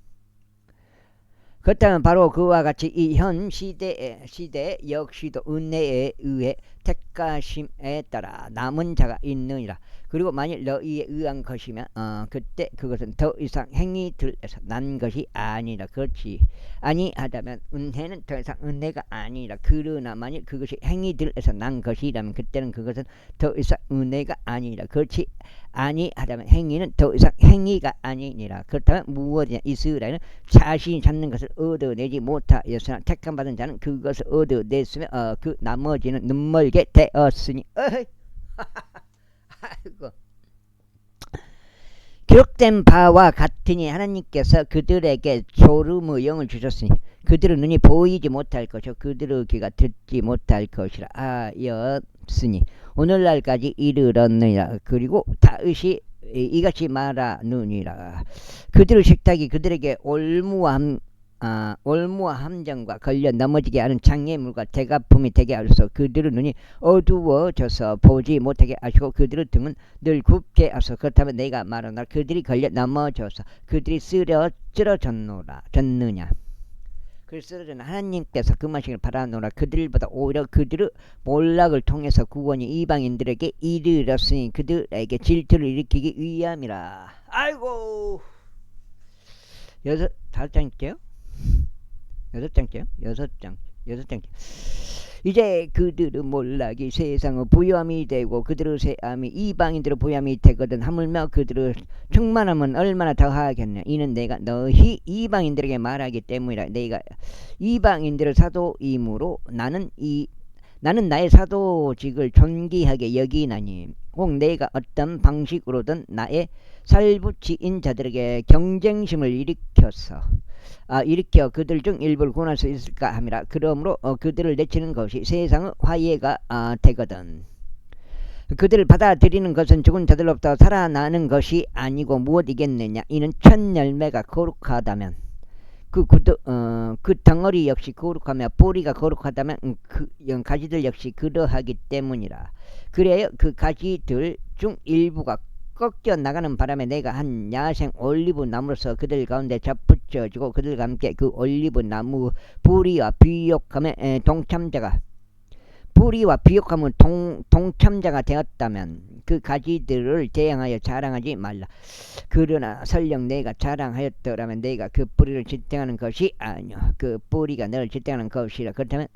그렇다면 바로 그와 같이 이 현 시대 역시도 은혜에 의해 택가심에 따라 남은 자가 있느니라. 그리고 만일 너희에 의한 것이면 그때 그것은 더 이상 행위들에서 난 것이 아니라. 그렇지. 아니하다면 은혜는 더 이상 은혜가 아니라. 그러나 만일 그것이 행위들에서 난 것이라면 그때는 그것은 더 이상 은혜가 아니라. 그렇지. 아니하다면 행위는 더 이상 행위가 아니니라. 그렇다면 무엇이냐. 이스라엘은 자신이 찾는 것을 얻어내지 못하였으나 택함 받은 자는 그것을 얻어냈으며 그 나머지는 눈멀게 되었으니. 아이고. 기록된 바와 같으니 하나님께서 그들에게 졸음의 영을 주셨으니 그들의 눈이 보이지 못할 것이요 그들의 귀가 듣지 못할 것이라 하였으니 오늘날까지 이르렀느니라. 그리고 다윗이 이같이 말하느니라. 그들의 식탁이 그들에게 올무와 함정과 걸려 넘어지게 하는 장애물과 대가품이 되게 하소서. 그들의 눈이 어두워져서 보지 못하게 하시고 그들의 등은 늘 굽게 하소서. 그렇다면 내가 말하노라. 그들이 걸려 넘어져서 그들이 쓰러졌느냐. 그 쓰러진 하나님께서 금하시길 바라노라. 그들보다 오히려 그들의 몰락을 통해서 구원이 이방인들에게 이르렀으니 그들에게 질투를 일으키기 위함이라. 아이고. 다섯 장일게요. 여섯 장째요? 여섯 장. 이제 그들의 몰락이 세상의 부요함이 되고 그들의 세함이 이방인들의 부요함이 되거든. 하물며 그들의 충만함은 얼마나 더하겠냐. 이는 내가 너희 이방인들에게 말하기 때문이라. 내가 이방인들의 사도이므로 나는 나의 사도직을 존귀하게 여기나니 혹 내가 어떤 방식으로든 나의 살부치인 자들에게 경쟁심을 일으켜 그들 중 일부를 구원할 수 있을까 함이라. 그러므로 그들을 내치는 것이 세상의 화해가 되거든. 그들을 받아들이는 것은 죽은 자들로부터 살아나는 것이 아니고 무엇이겠느냐. 이는 첫 열매가 거룩하다면 그 덩어리 역시 거룩하며 뿌리가 거룩하다면 그 가지들 역시 그러하기 때문이라. 그래야 그 가지들 중 일부가 꺾여 나가는 바람에 내가 한 야생 올리브 나무로서 그들 가운데 접붙여지고 그들과 함께 그 올리브 나무 뿌리와 비옥함에 동참자가 되었다면 그 가지들을 대항하여 자랑하지 말라. 그러나 설령 내가 자랑하였더라면 내가 그 뿌리를 지탱하는 것이 아니요 그 뿌리가 너를 지탱하는 것이라. 그렇다면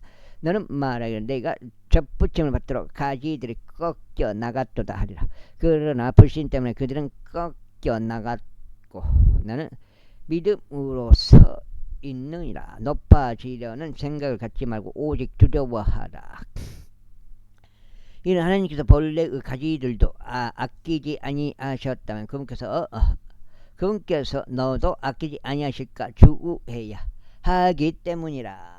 너는 말하기를 내가 접붙임을 받도록 가지들이 꺾여 나갔도다 하리라. 그러나 불신 때문에 그들은 꺾여 나갔고 나는 믿음으로 서 있느니라. 높아지려는 생각을 갖지 말고 오직 두려워하라. 이는 하나님께서 본래의 가지들도 아끼지 아니하셨다면 그분께서 너도 아끼지 아니하실까 주의해야 하기 때문이라.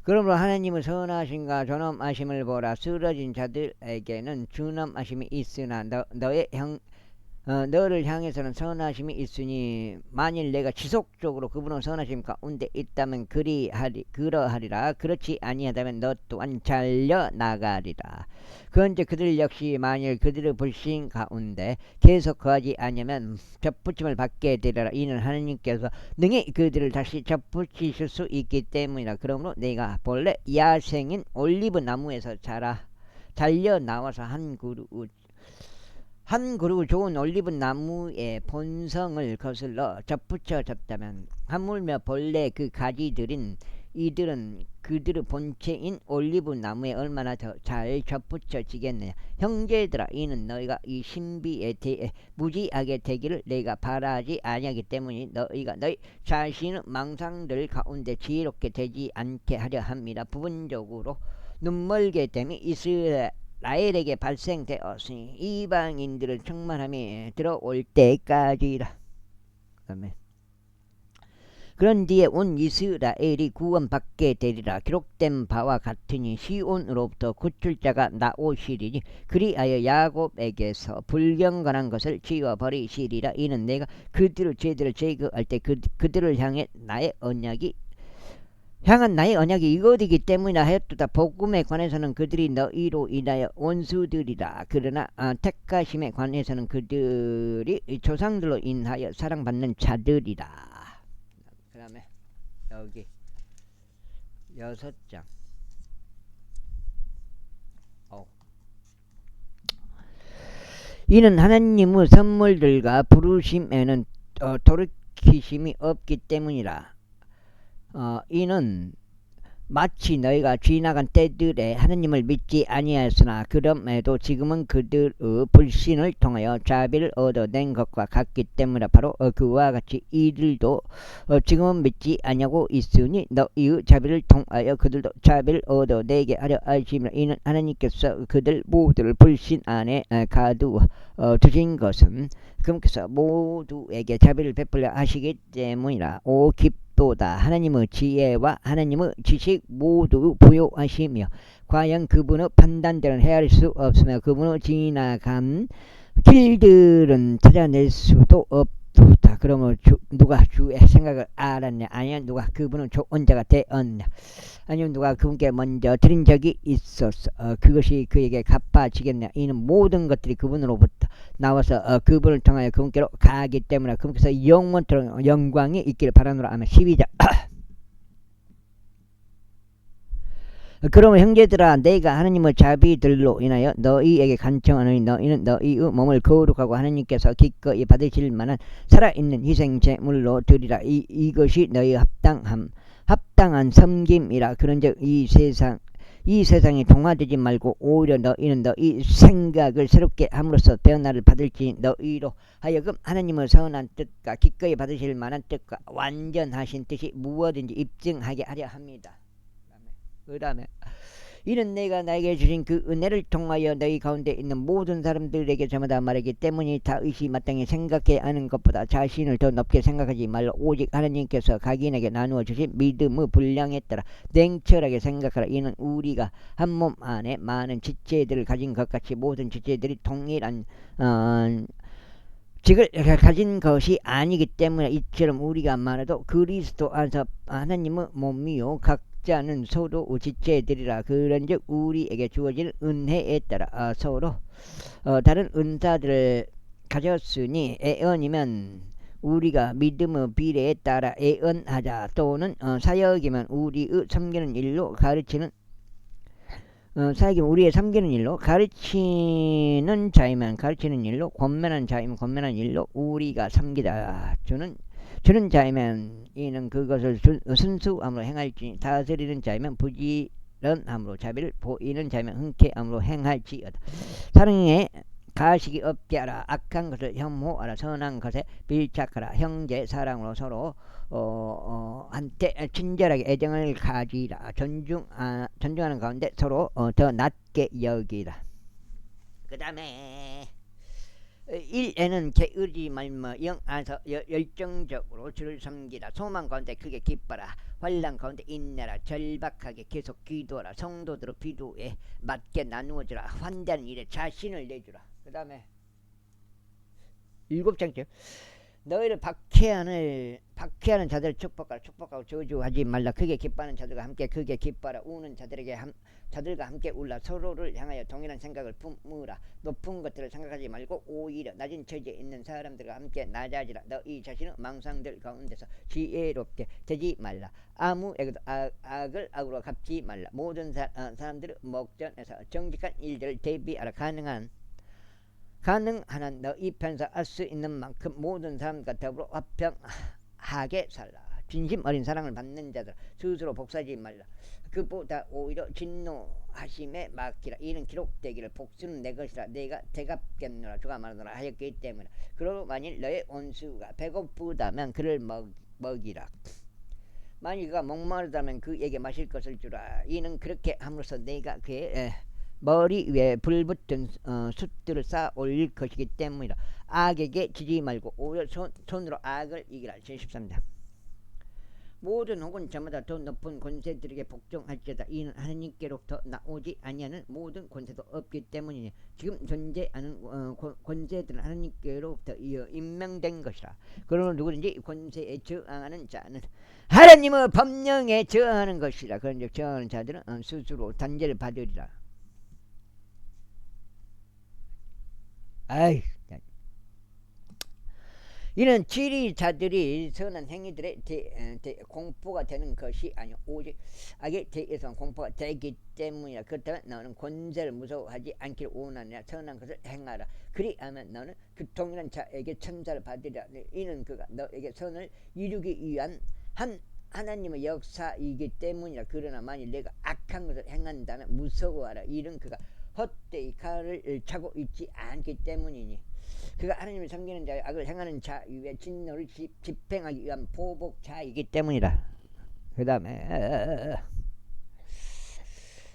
그러므로 하나님은 선하심과 존엄하심을 보라. 쓰러진 자들에게는 준엄하심이 있으나 너를 향해서는 선하심이 있으니 만일 내가 지속적으로 그분의 선하심 가운데 있다면 그러하리라. 그렇지 아니하다면 너 또한 잘려나가리라. 그런데 그들 역시 만일 그들의 불신 가운데 계속 거하지 아니하면 접붙임을 받게 되리라. 이는 하나님께서 능히 그들을 다시 접붙이실 수 있기 때문이라. 그러므로 내가 본래 야생인 올리브 나무에서 달려 나와서 한 그루 좋은 올리브 나무의 본성을 거슬러 접붙여졌다면 하물며 본래 그 가지들인 이들은 그들의 본체인 올리브 나무에 얼마나 더 잘 접붙여지겠느냐. 형제들아, 이는 너희가 이 신비에 대해 무지하게 되기를 내가 바라지 아니하기 때문이 너희가 너희 자신의 망상들 가운데 지혜롭게 되지 않게 하려 합니다. 부분적으로 눈멀게 됨이 이스라엘에게 발생되었으니 이방인들의 충만함이 들어올 때까지라. 아멘. 그런 뒤에 온 이스라엘이 구원받게 되리라. 기록된 바와 같으니 시온으로부터 구출자가 나오시리니 그리하여 야곱에게서 불경건한 것을 지워버리시리라. 이는 내가 그들의 죄들을 제거할 때 그들을 향한 나의 언약이 이것이기 때문이라 하였도다. 복음에 관해서는 그들이 너희로 인하여 원수들이라. 그러나 택하심에 관해서는 그들이 조상들로 인하여 사랑받는 자들이라. 그 다음에 6장. 이는 하나님의 선물들과 부르심에는 돌이키심이 없기 때문이라. 이는 마치 너희가 지나간 때들에 하나님을 믿지 아니하였으나 그럼에도 지금은 그들의 불신을 통하여 자비를 얻어낸 것과 같기 때문에 바로 그와 같이 이들도 지금은 믿지 아니하고 있으니 너희의 자비를 통하여 그들도 자비를 얻어내게 하려 하심이라. 이는 하나님께서 그들 모두를 불신 안에 가두어 두신 것은 그분께서 모두에게 자비를 베풀려 하시기 때문이라. 오 깊도다. 하나님의 지혜와 하나님의 지식 모두 부요하시며 과연 그분의 판단들은 헤아릴 수 없으며 그분의 지나간 길들은 찾아낼 수도 없도다. 그러면 누가 주의 생각을 알았냐? 아니면 누가 그분은 좋은 자가 되었냐? 아니면 누가 그분께 먼저 드린 적이 있었어. 그것이 그에게 갚아지겠냐? 이는 모든 것들이 그분으로부터 나와서 그분을 통하여 그분께로 가기 때문에 그분께서 영원토록 영광이 있기를 바라노라. 아멘. 12절. 그러면 형제들아, 내가 하나님의 자비들로 인하여 너희에게 간청하노니 너희는 너희의 몸을 거룩하고 하나님께서 기꺼이 받으실 만한 살아있는 희생 제물로 드리라. 이것이 너희의 합당한 섬김이라. 그런즉 이 세상이 동화되지 말고 오히려 너희는 너희 생각을 새롭게 함으로써 변화를 받을지 너희로 하여금 하나님의 선한 뜻과 기꺼이 받으실 만한 뜻과 완전하신 뜻이 무엇인지 입증하게 하려 합니다. 그 다음에 이는 내가 나에게 주신 그 은혜를 통하여 너희 가운데 있는 모든 사람들에게 저마다 말하기 때문에 다윗이 마땅히 생각해 하는 것보다 자신을 더 높게 생각하지 말라. 오직 하나님께서 각인에게 나누어 주신 믿음의 분량에 따라 냉철하게 생각하라. 이는 우리가 한 몸 안에 많은 지체들을 가진 것 같이 모든 지체들이 동일한 직을 가진 것이 아니기 때문에 이처럼 우리가 많아도 그리스도 안에서 하나님의 몸이요 각자는 서로 지체들이라. 그런즉 우리에게 주어진 은혜에 따라 서로 다른 은사들을 가졌으니 애언이면 우리가 믿음의 비례에 따라 애언하자. 또는 사역이면 우리의 섬기는 일로 우리의 섬기는 일로, 가르치는 자이면 가르치는 일로, 권면하는 자이면 권면하는 일로 우리가 섬기다. 주는 자이면 이는 그것을 순수함으로 행할지, 다스리는 자이면 부지런함으로, 자비를 보이는 자이면 흔쾌함으로 행할지어다. 사랑에 가식이 없게 하라. 악한 것을 혐오하라. 선한 것에 밀착하라. 형제 사랑으로 서로 한때 친절하게 애정을 가지라. 존중하는 가운데 서로 더 낮게 여기라. 그 다음에 1에는 게으르지 말며 영 안에서 열정적으로 주를 섬기라. 소망 가운데 크게 기뻐라. 환난 가운데 인내라. 절박하게 계속 기도하라. 성도들의 필요에 맞게 나누어주라. 환대하는 일에 자신을 내주라. 그 다음에 7장째 너희를 박해하는 자들을 축복하라. 축복하고 저주하지 말라. 크게 기뻐하는 자들과 함께 크게 기뻐하라. 우는 자들과 함께 울라. 서로를 향하여 동일한 생각을 품으라. 높은 것들을 생각하지 말고 오히려 낮은 처지에 있는 사람들과 함께 낮아지라. 너희 자신의 망상들 가운데서 지혜롭게 되지 말라. 아무에게도 악을 악으로 갚지 말라. 모든 사람들의 목전에서 정직한 일들을 대비하라. 가능한 한 너희 편에서 할 수 있는 만큼 모든 사람과 더불어 화평하게 살라. 진심 어린 사랑을 받는 자들 스스로 복사하지 말라. 그보다 오히려 진노하심에 맡기라. 이는 기록되기를 복수는 내 것이라 내가 대갚겠노라. 주가 말하노라 하였기 때문에. 그러므로 만일 너의 원수가 배고프다면 그를 먹이라. 만일 그가 목마르다면 그에게 마실 것을 주라. 이는 그렇게 함으로써 내가 그의 머리 위에 불붙은 숯들을 쌓아 올릴 것이기 때문이라. 악에게 지지 말고 오히려 손으로 악을 이기라. 73장 모든 혹은 저마다 더 높은 권세들에게 복종할지어다. 이는 하나님께로부터 나오지 아니하는 모든 권세도 없기 때문이니 지금 존재하는 권세들은 하나님께로부터 임명된 것이라. 그러므로 누구든지 권세에 저항하는 자는 하나님의 법령에 저항하는 것이라. 그런즉 저항하는 자들은 스스로 단죄를 받으리라. 이는 지리자들이 선한 행위들의 공포가 되는 것이 아니오 오직 악에 대해서 공포가 되기 때문이라. 그렇다면 너는 권세를 무서워하지 않기를 원하느냐. 선한 것을 행하라. 그리하면 너는 그 동일한 자에게 천사를 받으리라. 이는 그가 너에게 선을 이루기 위한 하나님의 역사이기 때문이라. 그러나 만일 내가 악한 것을 행한다면 무서워하라. 이는 그가 헛되이 칼을 차고 있지 않기 때문이니. 그가 하나님을 섬기는 자여 악을 행하는 자 위에 진노를 집행하기 위한 보복자이기 때문이라. 그 다음에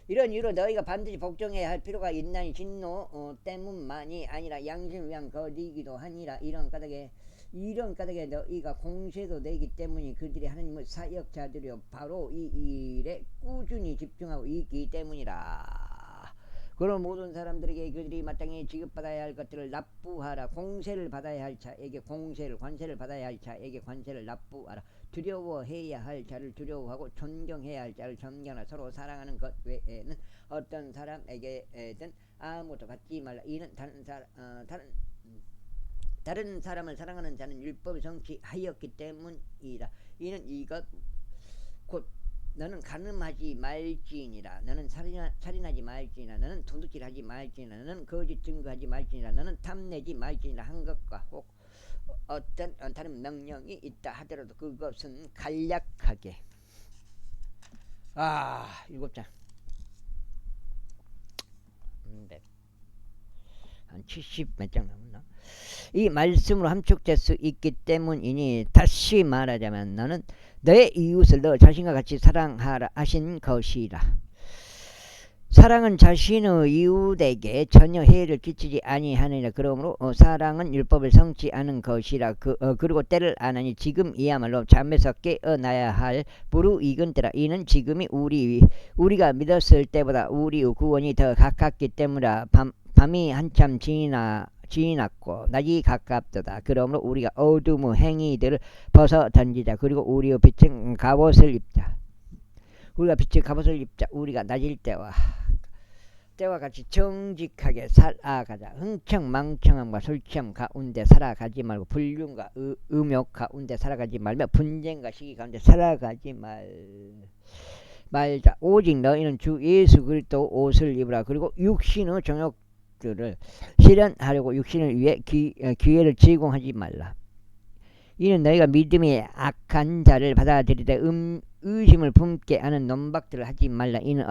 이런 이유로 너희가 반드시 복종해야 할 필요가 있나니 진노 때문만이 아니라 양심을 위한 것이기도 하니라. 이런 까닭에 너희가 공세도 내기 때문이 그들이 하나님의 사역자들이요 바로 이 일에 꾸준히 집중하고 있기 때문이라. 그런 모든 사람들에게 그들이 마땅히 지급받아야 할 것들을 납부하라. 공세를 받아야 할 자에게 공세를, 관세를 받아야 할 자에게 관세를 납부하라. 두려워해야 할 자를 두려워하고 존경해야 할 자를 존경하라. 서로 사랑하는 것 외에는 어떤 사람에게든 아무것도 받지 말라. 이는 다른 사람을 사랑하는 자는 율법을 성취하였기 때문이라. 이는 이것 곧 너는 간음하지 말지니라. 너는 살인하지 말지니라. 너는 도둑질하지 말지니라. 너는 거짓 증거하지 말지니라. 너는 탐내지 말지니라. 한 것과 혹 어떤 다른 명령이 있다 하더라도 그것은 간략하게 7장 한 70 몇 장 남았나? 이 말씀으로 함축될 수 있기 때문이니 다시 말하자면 너는 너의 이웃을 너 자신과 같이 사랑하라 하신 것이라. 사랑은 자신의 이웃에게 전혀 해를 끼치지 아니하느니라. 그러므로 사랑은 율법을 성취하는 것이라. 그리고 때를 아나니 지금이야말로 잠에서 깨어나야 할 무르익은 때라. 이는 지금이 우리가 믿었을 때보다 우리의 구원이 더 가깝기 때문이라. 밤이 한참 지났고 낮이 가깝도다. 그러므로 우리가 어둠의 행위들을 벗어 던지자. 그리고 우리의 빛은 갑옷을 입자. 우리가 낮일 때와 같이 정직하게 살아가자. 흥청망청함과 술취함 가운데 살아가지 말고 불륜과 음욕 가운데 살아가지 말며 분쟁과 시기 가운데 살아가지 말자. 오직 너희는 주 예수 그리스도 옷을 입으라. 그리고 육신의 정욕들을 실현하려고 육신을 위해 기회를 제공하지 말라. 이는 너희가 믿음이 악한 자를 받아들이되 의심을 품게 하는 논박들을 하지 말라. 이는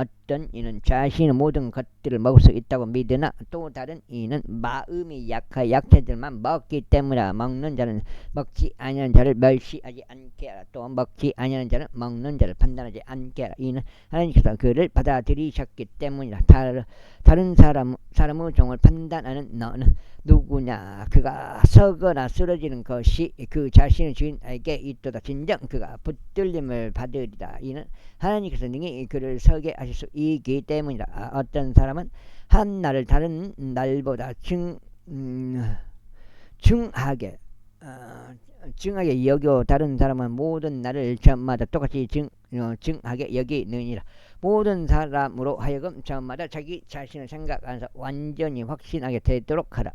자신의 모든 것들을 먹을 수 있다고 믿으나 또 다른 이는 마음이 약한 약체들만 먹기 때문이라. 먹는 자는 먹지 아니하는 자를 멸시하지 않게 하라. 또 먹지 아니하는 자는 먹는 자를 판단하지 않게 하라. 이는 하나님께서 그를 받아들이셨기 때문이라. 다른 사람의 종을 판단하는 너는 누구냐? 그가 서거나 쓰러지는 것이 그 자신의 주인에게 있도다. 진정 그가 붙들림을 받으리라. 이는 하나님께서 능히 그를 서게 하실 수 있기 때문이라. 어떤 사람은 한 날을 다른 날보다 중하게 여겨 다른 사람은 모든 날을 저마다 똑같이 중하게 여기느니라. 모든 사람으로 하여금 저마다 자기 자신을 생각하면서 완전히 확신하게 되도록 하라.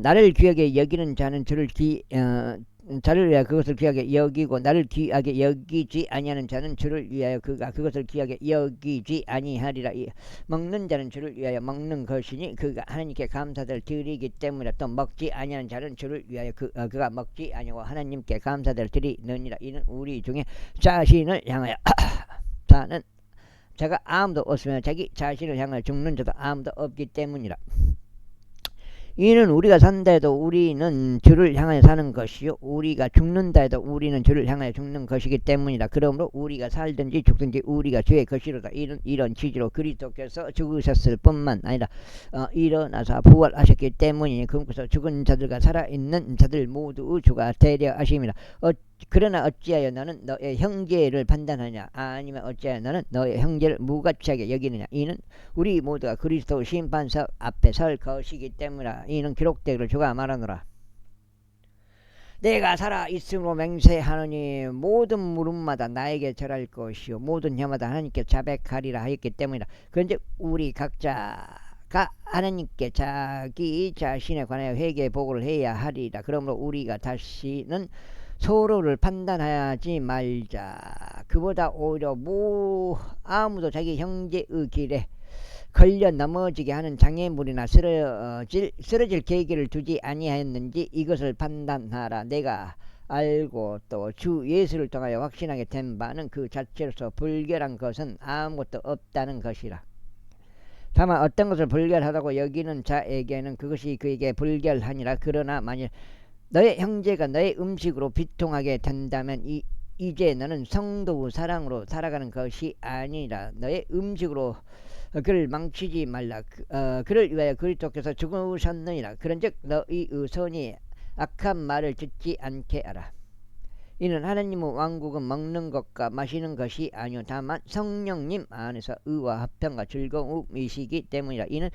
나를 귀하게 여기는 자는 자를 위하여 그것을 귀하게 여기고 나를 귀하게 여기지 아니하는 자는 주를 위하여 그가 그것을 귀하게 여기지 아니하리라. 먹는 자는 주를 위하여 먹는 것이니 그가 하나님께 감사를 드리기 때문이라. 또 먹지 아니하는 자는 주를 위하여 그가 먹지 아니하고 하나님께 감사를 드리느니라. 이는 우리 중에 자신을 향하여 사는 자가 아무도 없으며 자기 자신을 향하여 죽는 자도 아무도 없기 때문이라. 이는 우리가 산다 해도 우리는 주를 향하여 사는 것이요 우리가 죽는다 해도 우리는 주를 향하여 죽는 것이기 때문이라. 그러므로 우리가 살든지 죽든지 우리가 주의 것이로다. 이런 취지로 그리스도께서 죽으셨을 뿐만 아니라 일어나서 부활하셨기 때문이니 그분께서 죽은 자들과 살아있는 자들 모두 주가 대려하심이라. 그러나 어찌하여 너는 너의 형제를 판단하냐? 아니면 어찌하여 너는 너의 형제를 무가치하게 여기느냐? 이는 우리 모두가 그리스도 심판석 앞에 설 것이기 때문이라. 이는 기록되기를 주가 말하노라. 내가 살아있음으로 맹세하노니 모든 무릎마다 나에게 절할 것이요 모든 혀마다 하나님께 자백하리라 하였기 때문이라. 그런즉 우리 각자 하나님께 자기 자신에 관하여 회개 보고를 해야 하리라. 그러므로 우리가 다시는 서로를 판단하지 말자. 그보다 오히려 아무도 자기 형제의 길에 걸려 넘어지게 하는 장애물이나 쓰러질 계기를 두지 아니하였는지 이것을 판단하라. 내가 알고 또 주 예수를 통하여 확신하게 된 바는 그 자체로서 불결한 것은 아무것도 없다는 것이라. 다만 어떤 것을 불결하다고 여기는 자에게는 그것이 그에게 불결하니라. 그러나 만일 너의 형제가 너의 음식으로 비통하게 된다면 이제 너는 성도의 사랑으로 살아가는 것이 아니라 너의 음식으로 그를 망치지 말라. 그를 위하여 그리스도께서 죽으셨느니라. 그런즉 너의 손이 악한 말을 듣지 않게 하라. 이는 하나님의 왕국은 먹는 것과 마시는 것이 아니요 다만 성령님 안에서 의와 화평과 즐거움이시기 때문이라. 이는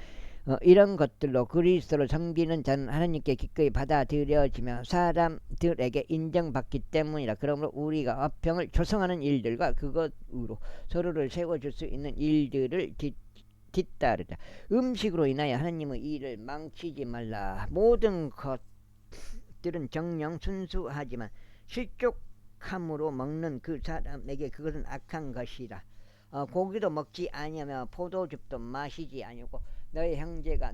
이런 것들로 그리스도를 섬기는 자는 하나님께 기꺼이 받아들여지며 사람들에게 인정받기 때문이라. 그러므로 우리가 화평을 조성하는 일들과 그것으로 서로를 세워줄 수 있는 일들을 뒤따르자. 음식으로 인하여 하나님의 일을 망치지 말라. 모든 것들은 정령 순수하지만 실족함으로 먹는 그 사람에게 그것은 악한 것이라. 고기도 먹지 아니하며 포도즙도 마시지 아니하고 너의 형제가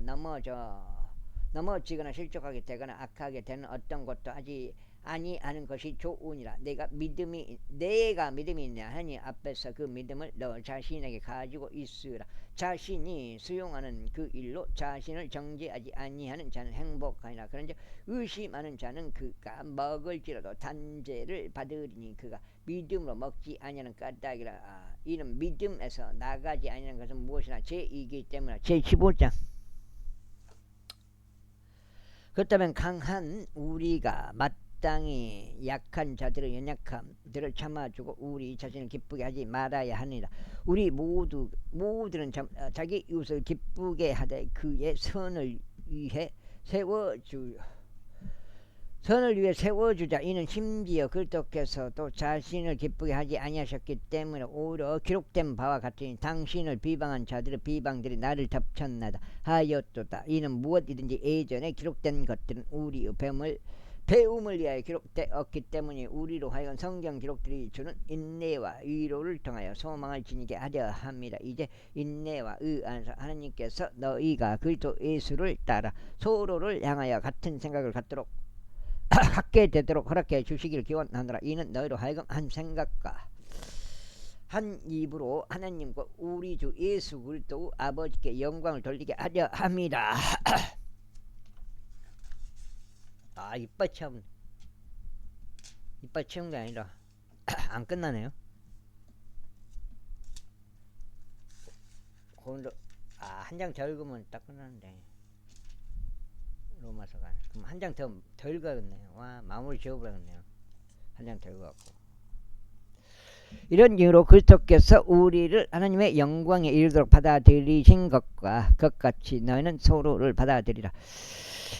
넘어지거나 실족하게 되거나 악하게 되는 어떤 것도 하지 아니하는 것이 좋으니라. 내가 믿음이 있냐 하니 앞에서 그 믿음을 너 자신에게 가지고 있으라. 자신이 수용하는 그 일로 자신을 정죄하지 아니하는 자는 행복하니라. 그런즉 의심하는 자는 그가 먹을지라도 단죄를 받으리니 그가 믿음으로 먹지 아니하는 까닭이라. 이는 믿음에서 나가지 아니하는 것은 무엇이나 죄이기 때문이라. 제15장. 그렇다면 강한 우리가 마땅히 약한 자들의 연약함들을 참아주고 우리 자신을 기쁘게 하지 말아야 하니라. 우리 모두는 자기 이웃을 기쁘게 하되 그의 선을 위해 세워주자. 이는 심지어 그리스도께서도 자신을 기쁘게 하지 아니하셨기 때문에 오히려 기록된 바와 같으니 당신을 비방한 자들의 비방들이 나를 덮쳤나다 하였도다. 이는 무엇이든지 예전에 기록된 것들은 우리의 배움을 위하여 기록되었기 때문에 우리로 하여금 성경 기록들이 주는 인내와 위로를 통하여 소망을 지니게 하려 합니다. 이제 인내와 의 안에서 하나님께서 너희가 그리스도 예수를 따라 서로를 향하여 같은 생각을 갖게 되도록 허락해 주시기를 기원하노라. 이는 너희로 하여금 한 생각과 한 입으로 하나님과 우리 주 예수 그리스도 아버지께 영광을 돌리게 하려 합니다. 이빨 채운 게 아니라 안 끝나네요. 한 장 더 읽으면 딱 끝나는데 로마서가. 그럼 한 장 더 읽어야겠네요. 마무리 지어버렸네요. 한 장 더 읽어갖고. 이런 이유로 그리스도께서 우리를 하나님의 영광에 이르도록 받아들이신 것과 같이 너희는 서로를 받아들이라.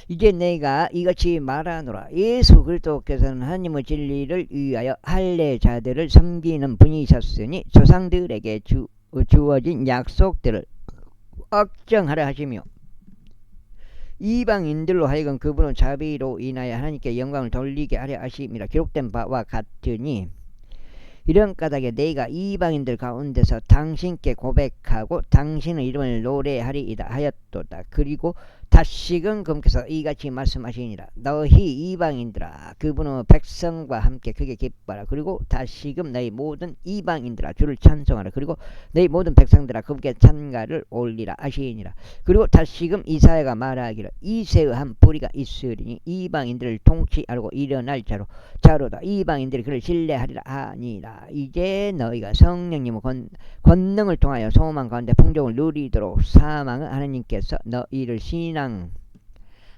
이제 내가 이같이 말하노라. 예수 그리스도께서는 하나님의 진리를 위하여 할례자들을 섬기는 분이셨으니 조상들에게 주어진 약속들을 확정하려 하시며 이방인들로 하여금 그분의 자비로 인하여 하나님께 영광을 돌리게 하려 하심이라. 기록된 바와 같으니 이런 까닭에 내가 이방인들 가운데서 당신께 고백하고 당신의 이름을 노래하리이다 하였도다. 그리고 다시금 그분께서 이같이 말씀하시니라. 너희 이방인들아 그분의 백성과 함께 크게 기뻐하라. 그리고 다시금 너희 모든 이방인들아 주를 찬송하라. 그리고 너희 모든 백성들아 그분께 찬가를 올리라 하시니라. 그리고 다시금 이사야가 말하기를 이새의 한 뿌리가 있으리니 이방인들을 통치하고 일어날 자로다. 이방인들이 그를 신뢰하리라 하니라. 이제 너희가 성령님의 권능을 통하여 소망 가운데 풍족을 누리도록 사망은 하나님께서 너희를 신앙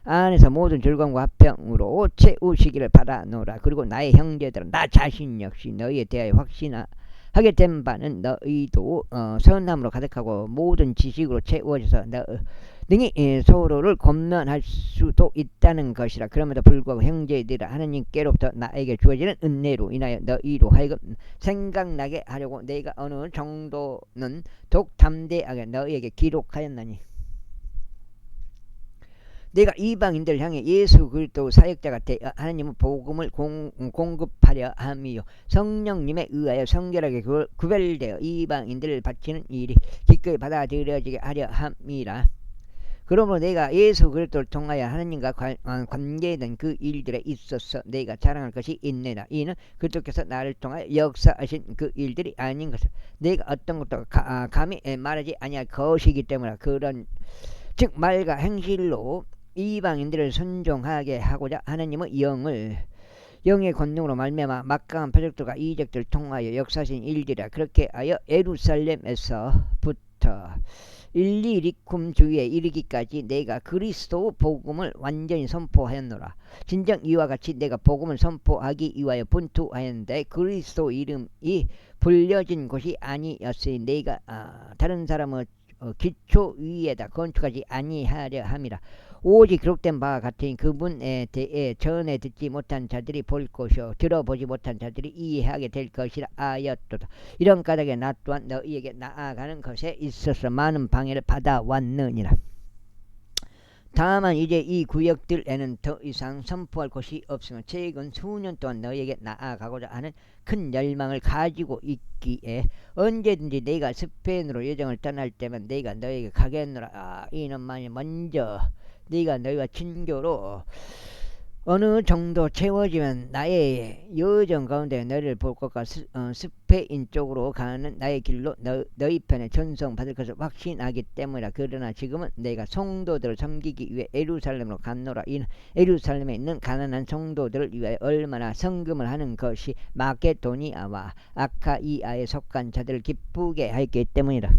안에서 모든 즐거움과 화평으로 채우시기를 바라노라. 그리고 나의 형제들은 나 자신 역시 너희에 대하여 확신하게 된 바는 너희도 선함으로 가득하고 모든 지식으로 채워져서 능히 서로를 권면할 수도 있다는 것이라. 그럼에도 불구하고 형제들아 하나님께로부터 나에게 주어지는 은혜로 인하여 너희로 하여금 생각나게 하려고 내가 어느 정도는 더욱 담대하게 너희에게 기록하였나니 내가 이방인들 향해 예수 그리스도 사역자가 되어 하나님은 복음을 공급하려 함이요 성령님에 의하여 성결하게 구별되어 이방인들을 바치는 일이 기꺼이 받아들여지게 하려 함이라. 그러므로 내가 예수 그리스도를 통하여 하나님과 관계된 그 일들에 있어서 내가 자랑할 것이 있느라. 이는 그리스도께서 나를 통하여 역사하신 그 일들이 아닌 것을 내가 어떤 것도 감히 말하지 아니할 것이기 때문에 그런 즉 말과 행실로 이방인들을 순종하게 하고자 하나님의 영의 권능으로 말미암아 막강한 표적들과 이적들을 통하여 역사하신 일들이라. 그렇게 하여 예루살렘에서부터 일리리쿰 주위에 이르기까지 내가 그리스도 복음을 완전히 선포하였노라. 진정 이와 같이 내가 복음을 선포하기 위하여 분투하였는데 그리스도 이름이 불려진 곳이 아니었으니 내가 다른 사람의 기초 위에다 건축하지 아니하려 함이라. 오직 기록된 바와 같으니 그분에 대해 전에 듣지 못한 자들이 볼 것이요 들어보지 못한 자들이 이해하게 될 것이라 하였도다. 이런 까닭에 나 또한 너희에게 나아가는 것에 있어서 많은 방해를 받아왔느니라. 다만 이제 이 구역들에는 더 이상 선포할 곳이 없으며 최근 수년 동안 너희에게 나아가고자 하는 큰 열망을 가지고 있기에 언제든지 내가 스페인으로 여정을 떠날 때면 내가 너희에게 가겠노라. 이는 만일 먼저 네가 너희와 친교로 어느 정도 채워지면 나의 여정 가운데 너희를 볼 것과 스페인 쪽으로 가는 나의 길로 너희 편에 전송받을 것을 확신하기 때문이라. 그러나 지금은 내가 성도들을 섬기기 위해 예루살렘으로 갔노라. 이는 예루살렘에 있는 가난한 성도들을 위하여 얼마나 성금을 하는 것이 마게도니아와 아카이아에 속한 자들을 기쁘게 하였기 때문이라.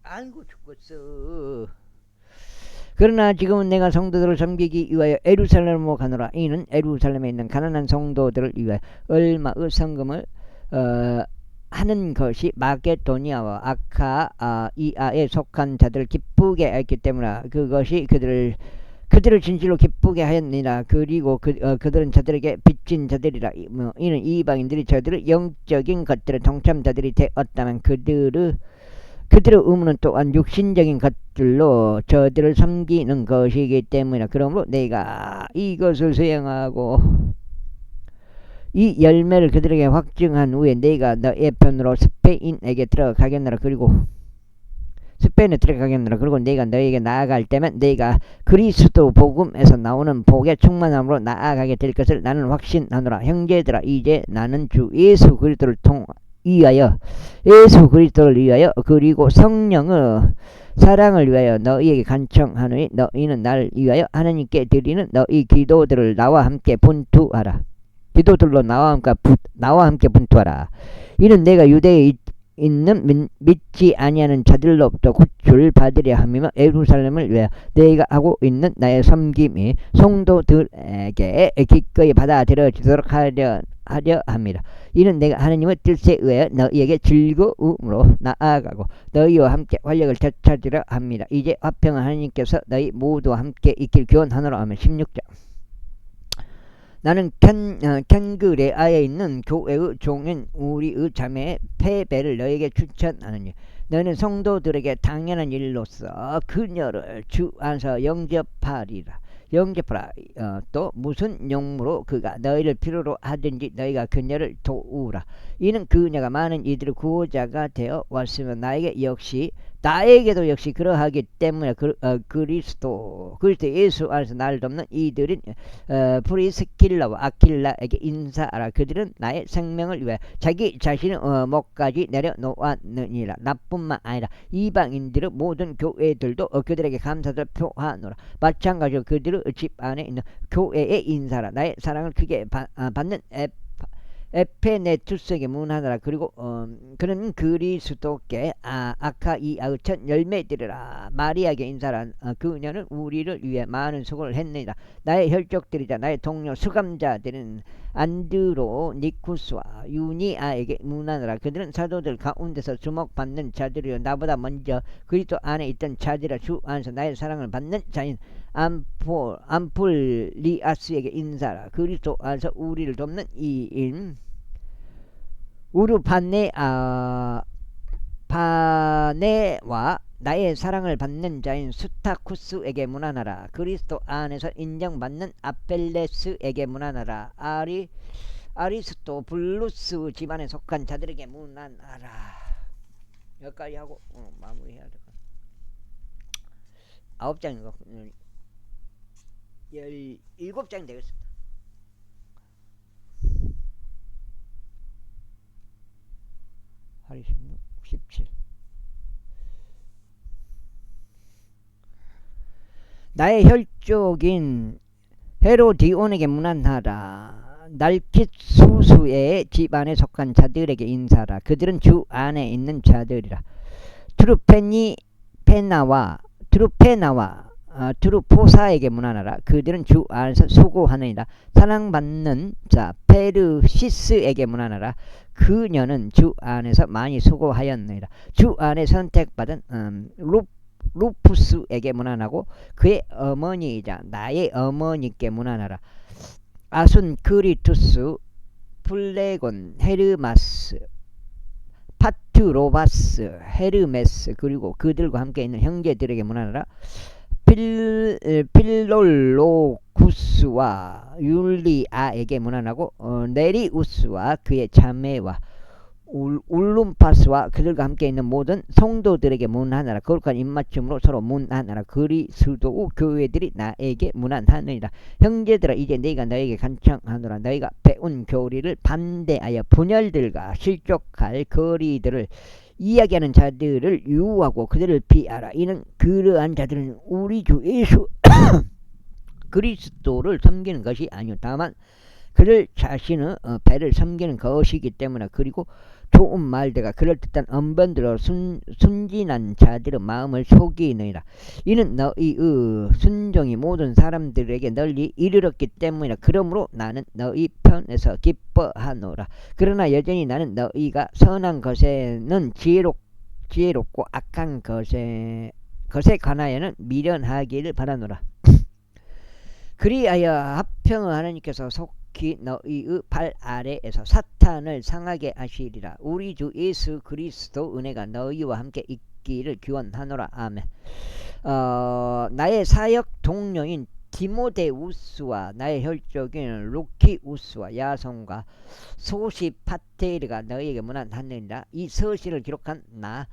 아이고 죽겠어. 그러나 지금은 내가 성도들을 섬기기 위하여 예루살렘으로 가노라. 이는 예루살렘에 있는 가난한 성도들을 위하여 얼마의 성금을 하는 것이 마게도니아와 아카이아에 속한 자들을 기쁘게 했기 때문이라. 그것이 그들을 진실로 기쁘게 하였느니라. 그리고 그들은 저들에게 빚진 자들이라. 이는 이방인들이 저들의 영적인 것들의 동참자들이 되었다면 그들의 의무는 또한 육신적인 것들로 저들을 섬기는 것이기 때문이라. 그러므로 내가 이것을 수행하고 이 열매를 그들에게 확증한 후에 내가 너의 편으로 스페인에게 들어가겠노라. 그리고 스페인에 들어가겠노라. 그리고 내가 너에게 나아갈 때면 내가 그리스도 복음에서 나오는 복의 충만함으로 나아가게 될 것을 나는 확신하노라. 형제들아, 이제 나는 주 예수 그리스도를 위하여 그리고 성령의 사랑을 위하여 너희에게 간청하노니 너희는 나를 위하여 하나님께 드리는 너희 기도들을 나와 함께 분투하라. 기도들로 나와 함께 분투하라. 이는 내가 유대에 있는 믿지 아니하는 자들로부터 구출 받으려 함이며 예루살렘을 위하여 내가 하고 있는 나의 섬김이 성도들에게 기꺼이 받아들여지도록 하려 함이라. 이는 내가 하나님의 뜻에 의하여 너희에게 즐거움으로 나아가고 너희와 함께 활력을 되찾으려 합니다. 이제 화평한 하나님께서 너희 모두와 함께 있길 기원하노라 하면 16절. 나는 켄그레아에 있는 교회의 종인 우리의 자매 페베를 너에게 추천하느니 너는 성도들에게 당연한 일로서 그녀를 주 안에서 영접하라. 또 무슨 용무로 그가 너희를 필요로 하든지 너희가 그녀를 도우라. 이는 그녀가 많은 이들의 구호자가 되어 왔으며 나에게도 역시 그러하기 때문에 그리스도 예수 안에서 나를 돕는 이들인 프리스킬라와 아킬라에게 인사하라. 그들은 나의 생명을 위하여 자기 자신의 목까지 내려놓았느니라. 나뿐만 아니라 이방인들의 모든 교회들도 그들에게 감사를 표하노라. 마찬가지로 그들의 집 안에 있는 교회의 인사라. 나의 사랑을 크게 받는 에페네투스에게 문하노라. 그리고 그는 그리스도께 아카이아의 첫 열매들이라. 마리아에게 인사라. 그녀는 우리를 위해 많은 수고를 했느니라. 나의 혈족들이자 나의 동료 수감자들은 안드로니쿠스와 유니아에게 문하노라. 그들은 사도들 가운데서 주목받는 자들이요 나보다 먼저 그리스도 안에 있던 자들이라. 주 안에서 나의 사랑을 받는 자인 암플리아스에게 인사라. 그리스도 안에서 우리를 돕는 이인 우르바네와 나의 사랑을 받는 자인 스타쿠스에게 문안하라. 그리스도 안에서 인정받는 아펠레스에게 문안하라. 아리스토블루스 집안에 속한 자들에게 문안하라. 여기까지 하고 마무리해야 될 것 같아. 9장이고 17장 되겠습니다. 16, 17. 나의 혈족인 헤로디온에게 문안하라. 날킷수수의 집안에 속한 자들에게 인사하라. 그들은 주 안에 있는 자들이라. 트루페나와 트루포사에게 문안하라. 그들은 주 안에서 수고하느니라. 사랑받는 자 페르시스에게 문안하라. 그녀는 주 안에서 많이 수고하였느니라. 주 안에 선택받은 루푸스에게 문안하고 그의 어머니이자 나의 어머니께 문안하라. 아순크리투스, 플레곤, 헤르마스, 파트로바스, 헤르메스 그리고 그들과 함께 있는 형제들에게 문안하라. 필롤로구스와 율리아에게 문안하고 네리우스와 그의 자매와 울룸파스와 그들과 함께 있는 모든 성도들에게 문안하라. 거룩한 입맞춤으로 서로 문안하라. 그리스도 교회들이 나에게 문안하느니라. 형제들아 이제 내가 너에게 간청하노라. 너희가 배운 교리를 반대하여 분열들과 실족할 거리들을 이야기하는 자들을 유하고 그들을 피하라. 이는 그러한 자들은 우리 주 예수 그리스도를 섬기는 것이 아니요 다만 그를 자신의 배를 섬기는 것이기 때문에. 그리고 좋은 말들과 그럴듯한 언변들로 순진한 자들의 마음을 속이느니라. 이는 너희의 순종이 모든 사람들에게 널리 이르렀기 때문이라. 그러므로 나는 너희 편에서 기뻐하노라. 그러나 여전히 나는 너희가 선한 것에는 지혜롭고 악한 것에 관하여는 미련하기를 바라노라. 그리하여 합평의 하나님께서 속히 너희의 발 아래에서 사탄을 상하게 하시리라. 우리 주 예수 그리스도 은혜가 너희와 함께 있기를 기원하노라. 아멘. 나의 사역 동료인 디모데우스와 나의 혈족인 루키우스와 야손과 소시파테르가 너희에게 문안하느니라. 이 서신을 기록한 나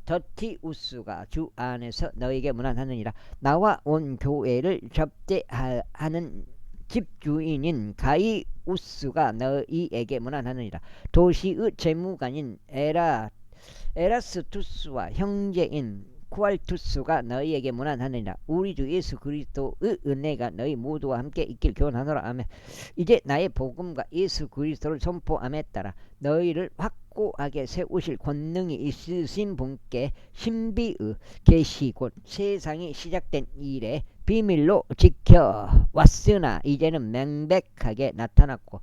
더티우스가 주 안에서 너희에게 문안하느니라. 나와 온 교회를 접대하는 집주인인 가이우스가 너희에게 문안하느니라. 도시의 재무관인 에라스투스와 형제인 쿠알투스가 너희에게 문안하느니라. 우리 주 예수 그리스도의 은혜가 너희 모두와 함께 있길 기원하노라. 아멘. 이제 나의 복음과 예수 그리스도를 선포함에 따라 너희를 확고하게 세우실 권능이 있으신 분께 신비의 계시 곧 세상이 시작된 이래 비밀로 지켜왔으나 이제는 명백하게 나타났고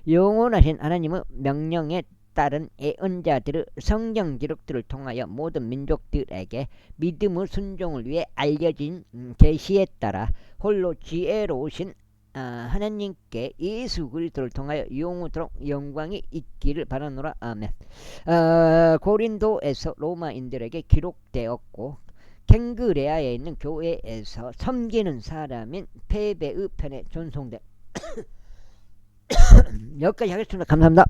영원하신 하나님의 명령에 따른 예언자들의 성경 기록들을 통하여 모든 민족들에게 믿음의 순종을 위해 알려진 계시에 따라 홀로 지혜로우신 하나님께 예수 그리스도를 통하여 영원토록 영광이 있기를 바라노라. 아멘. 고린도에서 로마인들에게 기록되었고 캥그레아에 있는 교회에서 섬기는 사람인 페베의 편에 전송된 여기까지 하겠습니다. 감사합니다.